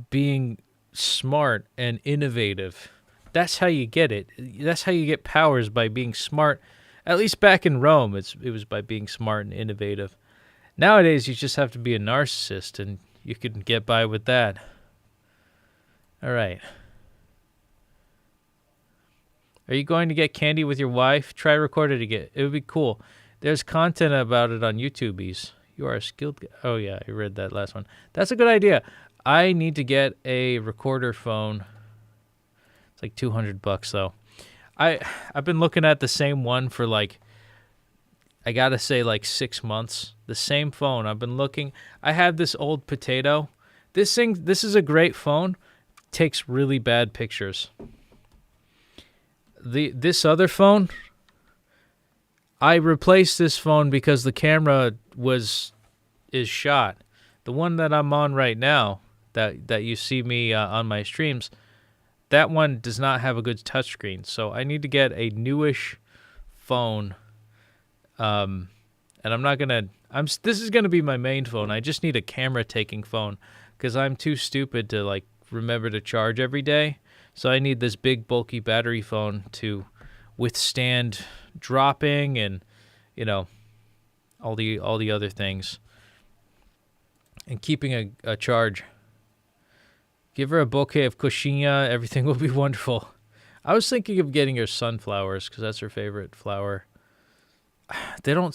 being smart and innovative. That's how you get it. That's how you get powers, by being smart. At least back in Rome, it was by being smart and innovative. Nowadays, you just have to be a narcissist, and you can get by with that. All right. Are you going to get candy with your wife? Try record it again. It would be cool. There's content about it on YouTubies. You are a skilled guy. Oh, yeah, I read that last one. That's a good idea. I need to get a recorder phone. It's like $200 though. I've been looking at the same one for I gotta say 6 months. The same phone. I've been looking. I have this old Potato. This is a great phone. Takes really bad pictures. This other phone, I replaced this phone because the camera is shot. The one that I'm on right now, that you see me on my streams, that one does not have a good touchscreen. So I need to get a newish phone. And this is gonna be my main phone. I just need a camera taking phone because I'm too stupid to remember to charge every day. So I need this big bulky battery phone to withstand dropping and all the other things. And keeping a charge. Give her a bouquet of coxinha. Everything will be wonderful. I was thinking of getting her sunflowers because that's her favorite flower. I don't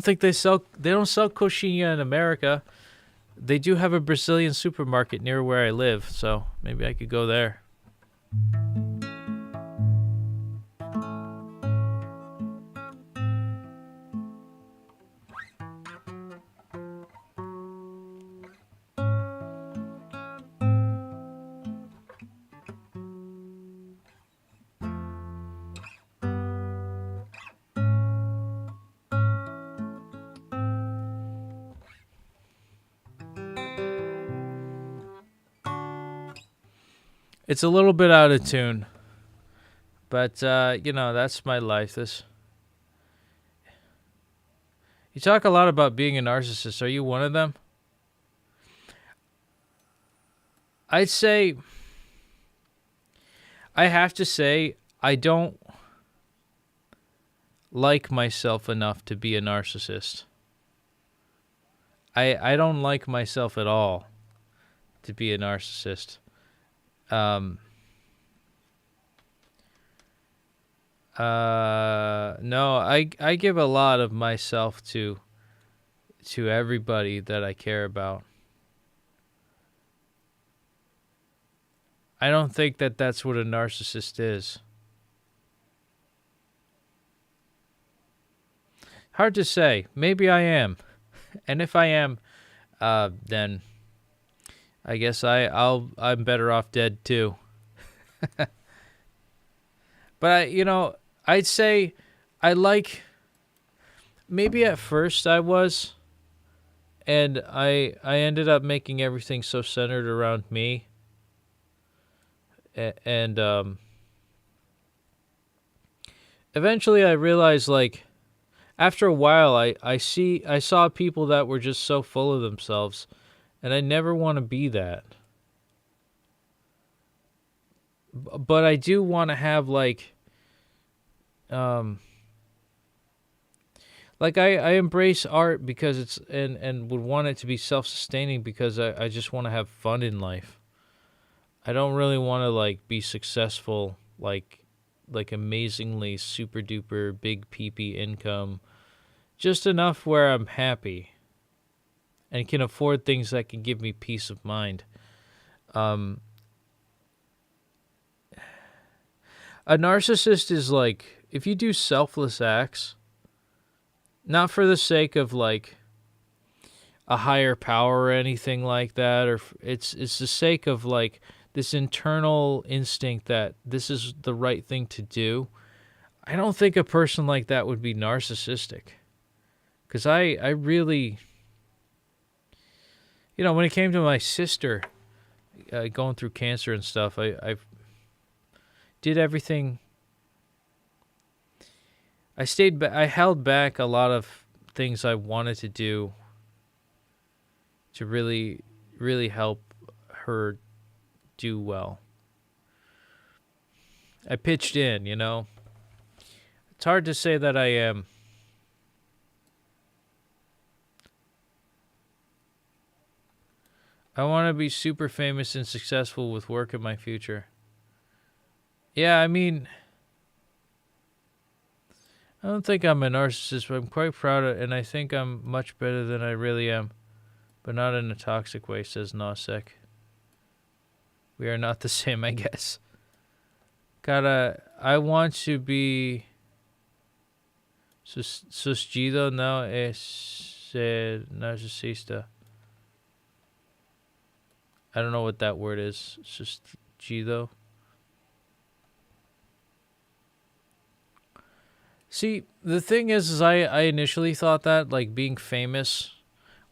think they don't sell coxinha in America. They do have a Brazilian supermarket near where I live, so maybe I could go there. It's a little bit out of tune, but that's my life. You talk a lot about being a narcissist. Are you one of them? I have to say, I don't like myself enough to be a narcissist. I don't like myself at all to be a narcissist. No, I give a lot of myself to everybody that I care about. I don't think that that's what a narcissist is. Hard to say. Maybe I am. And if I am, then I guess I'm better off dead too. But I'd say maybe at first I was, and I ended up making everything so centered around me. And eventually I realized after a while I saw people that were just so full of themselves. And I never want to be that. But I do want to have like I embrace art because it's and would want it to be self-sustaining because I just want to have fun in life. I don't really want to like be successful like amazingly super duper big peepee income, just enough where I'm happy and can afford things that can give me peace of mind. A narcissist is like, if you do selfless acts, not for the sake of like a higher power or anything like that, or it's the sake of like this internal instinct that this is the right thing to do. I don't think a person like that would be narcissistic. Because I really, when it came to my sister going through cancer and stuff, I did everything. I held back a lot of things I wanted to do to really, really help her do well. I pitched in, It's hard to say that I am. I want to be super famous and successful with work in my future. Yeah, I mean, I don't think I'm a narcissist, but I'm quite proud of it, and I think I'm much better than I really am, but not in a toxic way, says Nosek. We are not the same, I guess. I want to be sustido no es ser narcisista. I don't know what that word is. Sustido. See, the thing is I initially thought that, like, being famous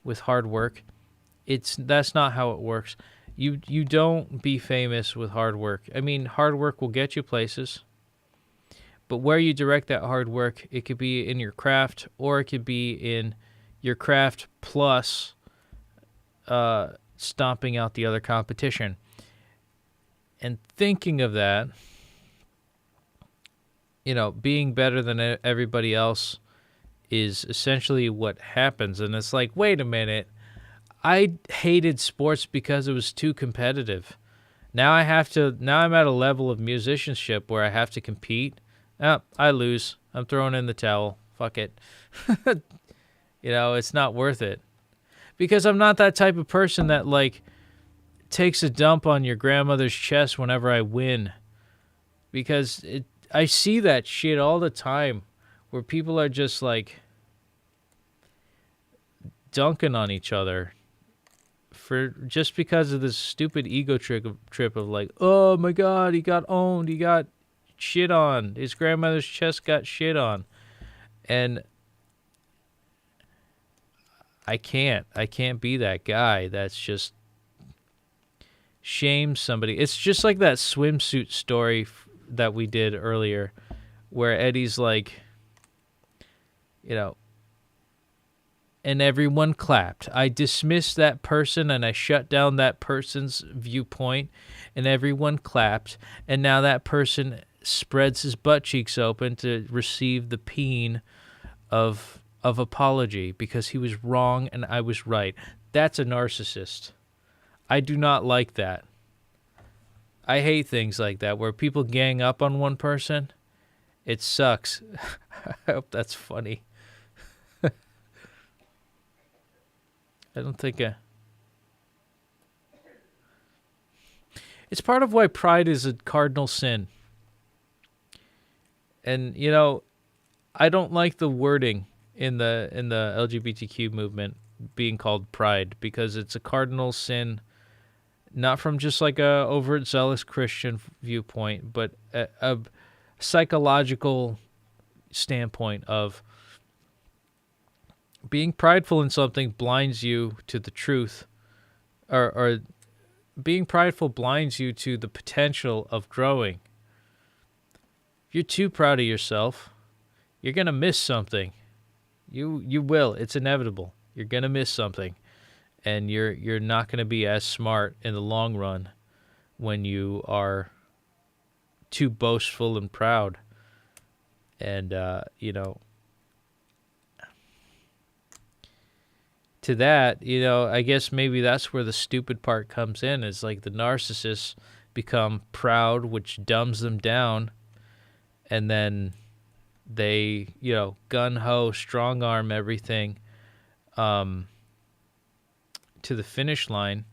with hard work, that's not how it works. You don't be famous with hard work. I mean, hard work will get you places, but where you direct that hard work, it could be in your craft, or it could be in your craft plus stomping out the other competition. And thinking of that, being better than everybody else is essentially what happens. And it's like, wait a minute. I hated sports because it was too competitive. Now I'm at a level of musicianship where I have to compete. I lose. I'm throwing in the towel. Fuck it. It's not worth it. Because I'm not that type of person that, like, takes a dump on your grandmother's chest whenever I win. Because I see that shit all the time where people are just, like, dunking on each other just because of this stupid ego trip of like, oh my God, he got owned, he got shit on, his grandmother's chest got shit on. And I can't be that guy that's just shames somebody. It's just like that swimsuit story that we did earlier where Eddie's like, and everyone clapped. I dismissed that person and I shut down that person's viewpoint and everyone clapped. And now that person spreads his butt cheeks open to receive the peen of apology because he was wrong and I was right. That's a narcissist. I do not like that. I hate things like that where people gang up on one person. It sucks. I hope that's funny. I don't think it's part of why pride is a cardinal sin. And, I don't like the wording in the LGBTQ movement being called pride because it's a cardinal sin, not from just like a overt zealous Christian viewpoint, but a psychological standpoint of being prideful in something blinds you to the truth, or being prideful blinds you to the potential of growing. If you're too proud of yourself, you're going to miss something. You will. It's inevitable. You're going to miss something. And you're not going to be as smart in the long run when you are too boastful and proud. And, to that, I guess maybe that's where the stupid part comes in, is like the narcissists become proud, which dumbs them down, and then they, gun-ho, strong-arm everything to the finish line,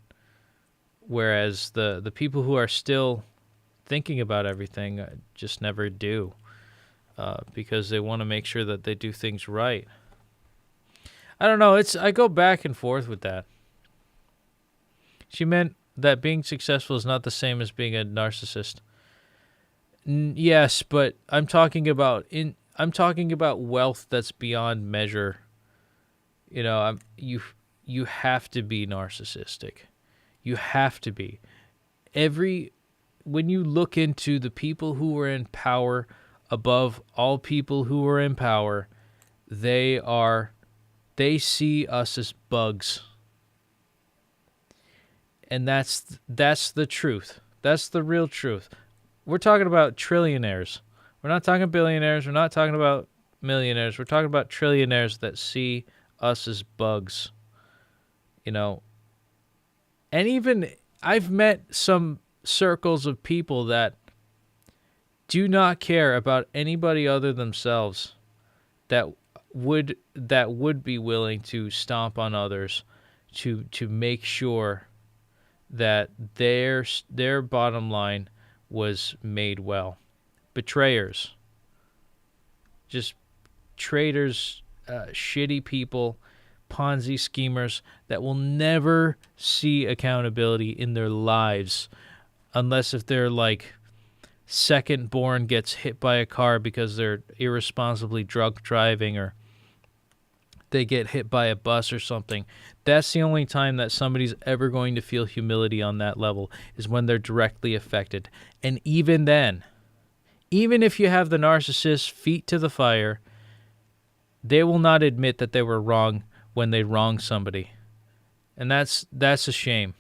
whereas the people who are still thinking about everything just never do, because they want to make sure that they do things right. I don't know. I go back and forth with that. She meant that being successful is not the same as being a narcissist. Yes, but I'm talking about wealth that's beyond measure. You have to be narcissistic. You have to be. When you look into the people who are in power above all people who are in power, they see us as bugs. And that's the truth. That's the real truth. We're talking about trillionaires. We're not talking billionaires. We're not talking about millionaires. We're talking about trillionaires that see us as bugs. And even I've met some circles of people that do not care about anybody other themselves, that would be willing to stomp on others to make sure that their bottom line was made well. Betrayers, just traitors, shitty people, Ponzi schemers that will never see accountability in their lives, unless if they're like second born gets hit by a car because they're irresponsibly drunk driving, or they get hit by a bus or something. That's the only time that somebody's ever going to feel humility on that level, is when they're directly affected. And even then, even if you have the narcissist's feet to the fire, they will not admit that they were wrong when they wrong somebody. And that's a shame.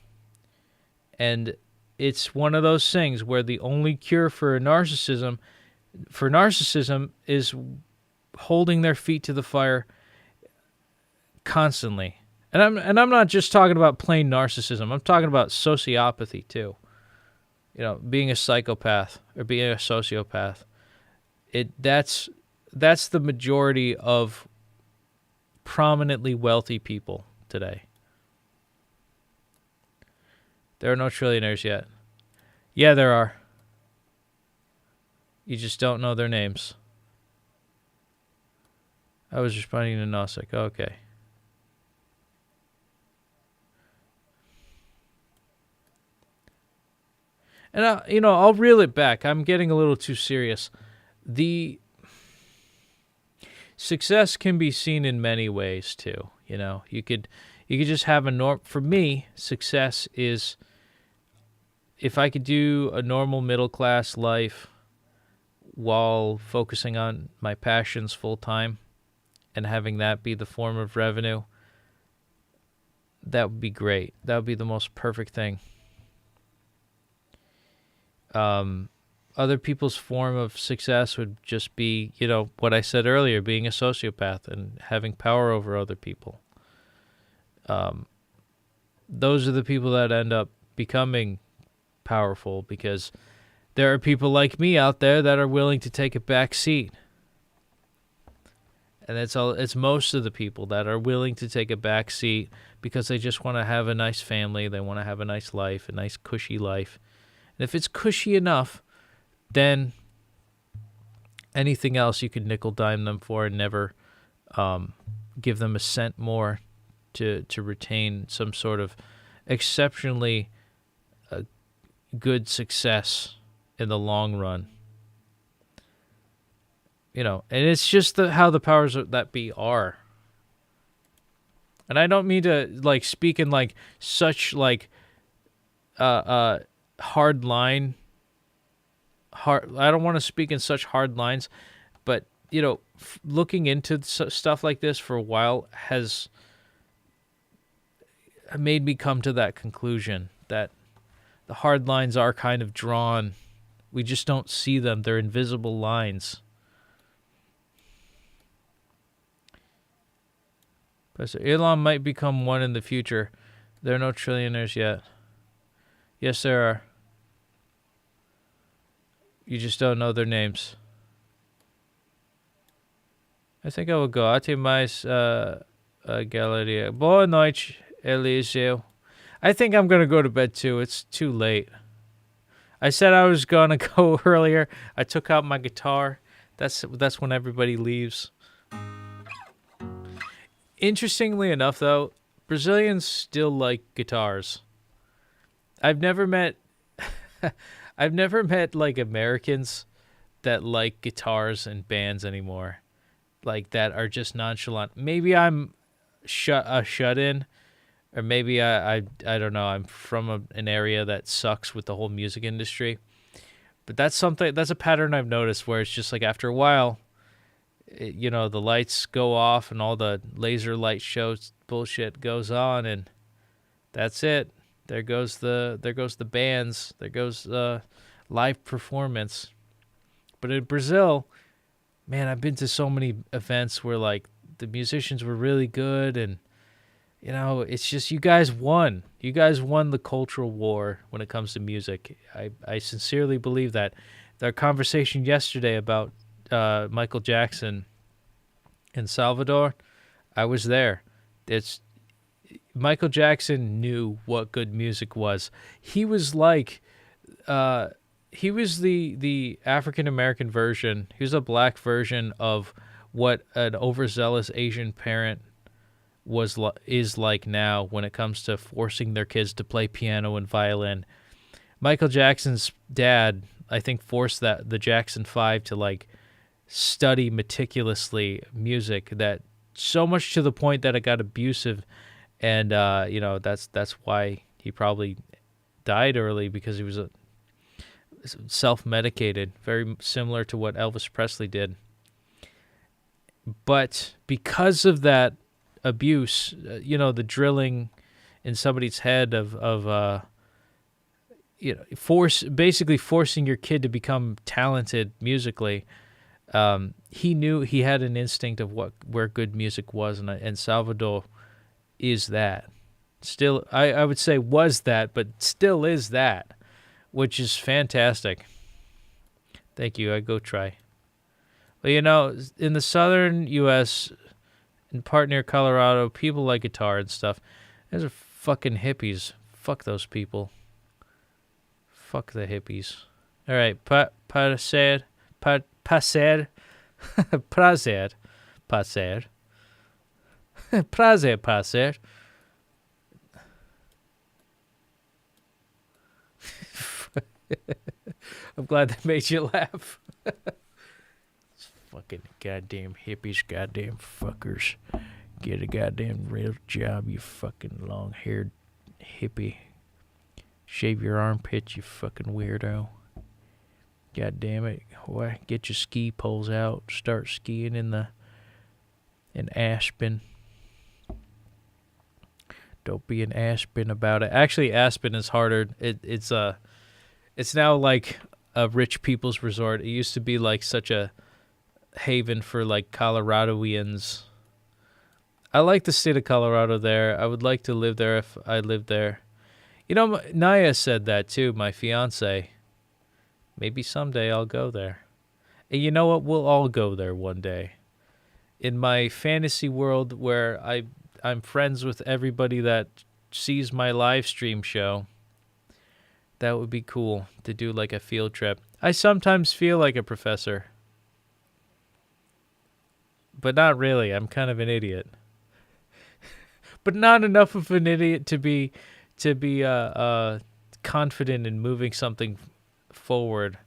And it's one of those things where the only cure for narcissism is holding their feet to the fire constantly. And I'm not just talking about plain narcissism. I'm talking about sociopathy too. Being a psychopath or being a sociopath. That's the majority of prominently wealthy people today. There are no trillionaires yet. Yeah, there are. You just don't know their names. I was responding to Nosek. Okay. And I'll reel it back. I'm getting a little too serious. The success can be seen in many ways too. You could just have a norm. For me, success is if I could do a normal middle class life while focusing on my passions full time and having that be the form of revenue. That would be great. That would be the most perfect thing. Other people's form of success would just be, what I said earlier, being a sociopath and having power over other people. Those are the people that end up becoming powerful, because there are people like me out there that are willing to take a back seat. And it's most of the people that are willing to take a back seat because they just want to have a nice family, they want to have a nice life, a nice cushy life. And if it's cushy enough, then anything else you could nickel dime them for and never give them a cent more to retain some sort of exceptionally good success in the long run. And it's just how the powers that be are. And I don't mean to speak in such hard line. I don't want to speak in such hard lines, but looking into stuff like this for a while has made me come to that conclusion that the hard lines are kind of drawn. We just don't see them. They're invisible lines. So Elon might become one in the future. There are no trillionaires yet. Yes, there are. You just don't know their names. I think I will go. Até mais, Galeria. Boa noite, Eliseu. I think I'm going to go to bed too. It's too late. I said I was going to go earlier. I took out my guitar. That's when everybody leaves. Interestingly enough, though, Brazilians still like guitars. I've never met like Americans that like guitars and bands anymore, like that are just nonchalant. Maybe I'm shut in, or maybe I don't know. I'm from an area that sucks with the whole music industry, but that's a pattern I've noticed where it's just like after a while, the lights go off and all the laser light shows bullshit goes on, and that's it. There goes the bands. There goes live performance. But in Brazil, man, I've been to so many events where like the musicians were really good, and it's just you guys won. You guys won the cultural war when it comes to music. I sincerely believe that. Our conversation yesterday about Michael Jackson in Salvador, I was there. Michael Jackson knew what good music was. He was like, he was the African American version. He was a black version of what an overzealous Asian parent is like now when it comes to forcing their kids to play piano and violin. Michael Jackson's dad, I think, forced the Jackson 5 to like study meticulously music, that so much to the point that it got abusive, and that's why he probably died early, because he was self-medicated, very similar to what Elvis Presley did. But because of that abuse, the drilling in somebody's head of basically forcing your kid to become talented musically. He knew, he had an instinct of where good music was, and Salvador is that. Still, I would say was that, but still is that, which is fantastic. Thank you. I go try. But in the southern U.S., in part near Colorado, people like guitar and stuff. Those are fucking hippies. Fuck those people. Fuck the hippies. All right, prazer. Prazer. I'm glad that made you laugh. Fucking goddamn hippies, goddamn fuckers. Get a goddamn real job, you fucking long-haired hippie. Shave your armpits, you fucking weirdo. God damn it. Why, get your ski poles out. Start skiing in Aspen. Don't be an Aspen about it. Actually, Aspen is harder. It's now like a rich people's resort. It used to be like such a haven for like Coloradoans. I like the state of Colorado there. I would like to live there if I lived there. Naya said that too, my fiance. Maybe someday I'll go there. And you know what? We'll all go there one day. In my fantasy world where I'm friends with everybody that sees my live stream show, that would be cool to do like a field trip. I sometimes feel like a professor. But not really. I'm kind of an idiot. But not enough of an idiot to be confident in moving something forward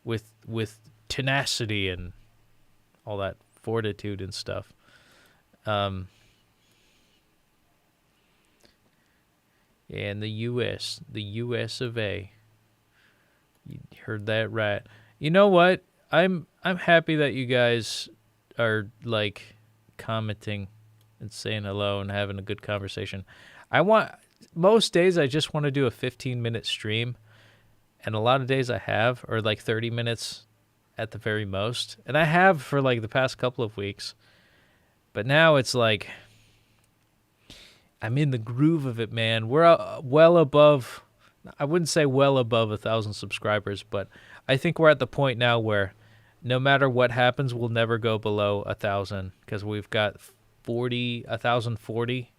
with tenacity and all that fortitude and stuff. And the U.S. of A. You heard that right. You know what? I'm happy that you guys are like commenting and saying hello and having a good conversation. Most days I just want to do a 15-minute stream, and a lot of days I have, or like 30 minutes at the very most, and I have for like the past couple of weeks. But now it's like I'm in the groove of it, man. We're well above, I wouldn't say well above 1,000 subscribers, but I think we're at the point now where no matter what happens, we'll never go below 1,000 because we've got 1,040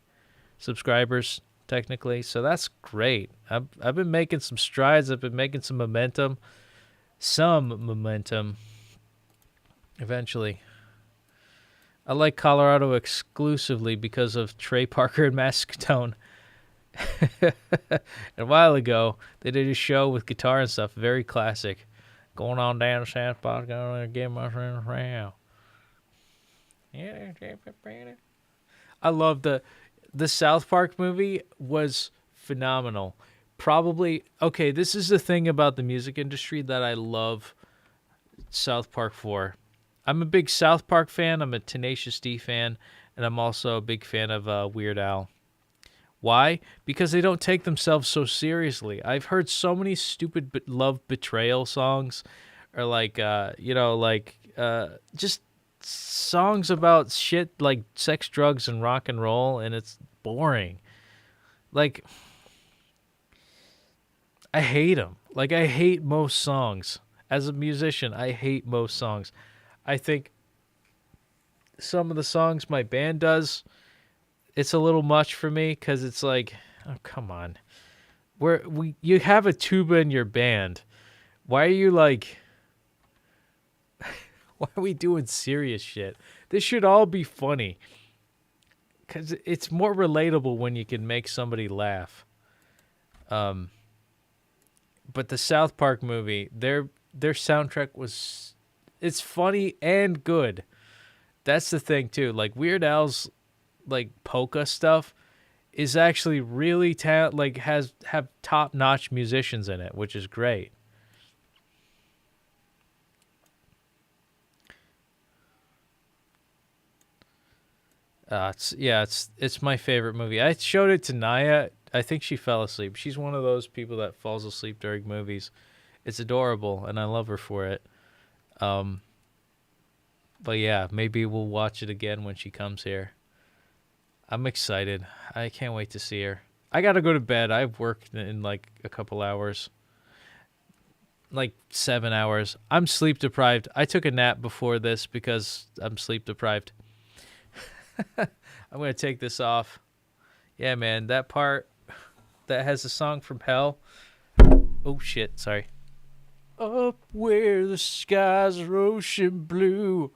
subscribers technically. So that's great. I've been making some strides. I've been making some momentum. Eventually. I like Colorado exclusively because of Trey Parker and Mascatone. And a while ago, they did a show with guitar and stuff, very classic. Going on down the South Park, going to get my friends around. I love the South Park movie was phenomenal. Probably, okay, this is the thing about the music industry that I love South Park for. I'm a big South Park fan. I'm a Tenacious D fan. And I'm also a big fan of Weird Al. Why? Because they don't take themselves so seriously. I've heard so many stupid love betrayal songs. Or like, just songs about shit like sex, drugs, and rock and roll. And it's boring. Like, I hate them. Like, I hate most songs. As a musician, I hate most songs. I think some of the songs my band does, it's a little much for me because it's like, oh, come on. You have a tuba in your band. Why are you like, why are we doing serious shit? This should all be funny because it's more relatable when you can make somebody laugh. But the South Park movie, their soundtrack was, it's funny and good. That's the thing too. Like Weird Al's like polka stuff is actually really have top-notch musicians in it, which is great. It's my favorite movie. I showed it to Naya. I think she fell asleep. She's one of those people that falls asleep during movies. It's adorable, and I love her for it. But yeah, maybe we'll watch it again when she comes here. I'm excited. I can't wait to see her. I got to go to bed. I've worked in like a couple hours. Like 7 hours. I'm sleep deprived. I took a nap before this because I'm sleep deprived. I'm going to take this off. Yeah, man, that part that has a song from hell. Oh, shit, sorry. Up where the skies are ocean blue,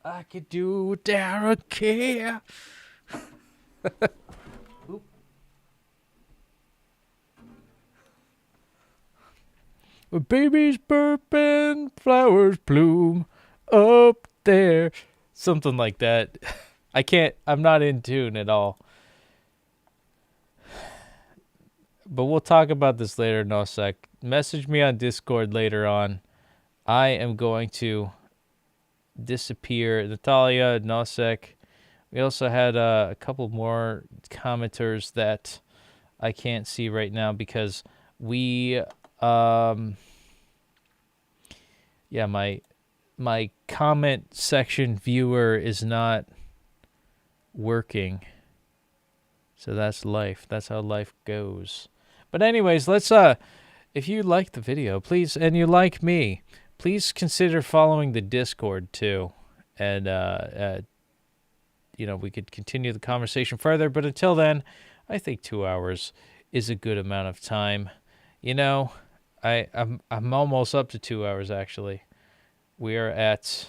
I could do without a care. With babies burping, flowers bloom up there. Something like that. I'm not in tune at all. But we'll talk about this later, Nosek. Message me on Discord later on. I am going to disappear. Natalia, Nosek. We also had a couple more commenters that I can't see right now because we... my comment section viewer is not working. So that's life. That's how life goes. But anyways, let's if you like the video, please, and you like me, please consider following the Discord too. And we could continue the conversation further, but until then, I think 2 hours is a good amount of time. I'm almost up to 2 hours actually. We are at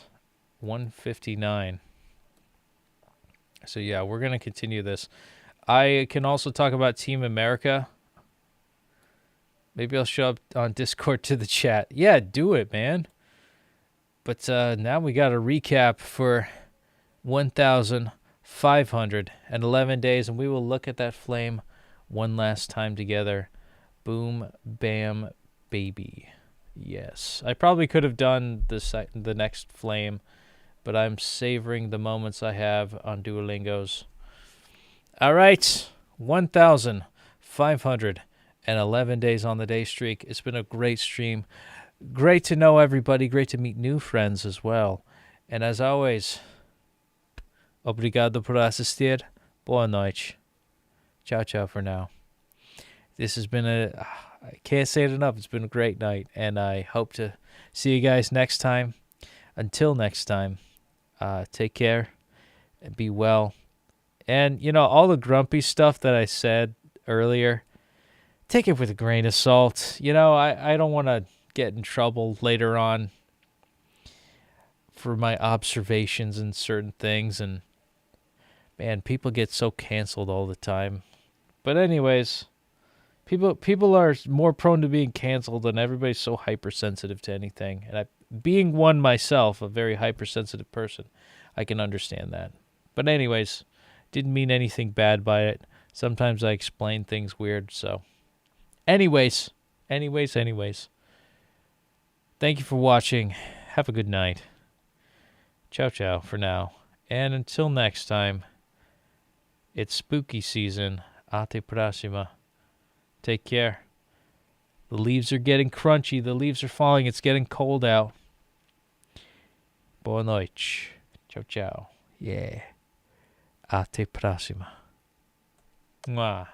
1:59. So yeah, we're going to continue this. I can also talk about Team America. Maybe I'll show up on Discord to the chat. Yeah, do it, man. But now we got a recap for 1,511 days, and we will look at that flame one last time together. Boom, bam, baby. Yes. I probably could have done the next flame, but I'm savoring the moments I have on Duolingos. All right. 1,511 days on the day streak. It's been a great stream. Great to know everybody. Great to meet new friends as well. And as always, obrigado por assistir. Boa noite. Ciao, ciao for now. This has been I can't say it enough. It's been a great night, and I hope to see you guys next time. Until next time, take care and be well. And, all the grumpy stuff that I said earlier, take it with a grain of salt. I don't want to get in trouble later on for my observations and certain things. And, man, people get so canceled all the time. But anyways, people are more prone to being canceled, and everybody's so hypersensitive to anything. And being one myself, a very hypersensitive person, I can understand that. But anyways, didn't mean anything bad by it. Sometimes I explain things weird, so. Anyways. Thank you for watching. Have a good night. Ciao, ciao for now. And until next time, it's spooky season. Ate próxima. Take care. The leaves are getting crunchy. The leaves are falling. It's getting cold out. Boa noite. Ciao, ciao. Yeah. Ate próxima. Mwah.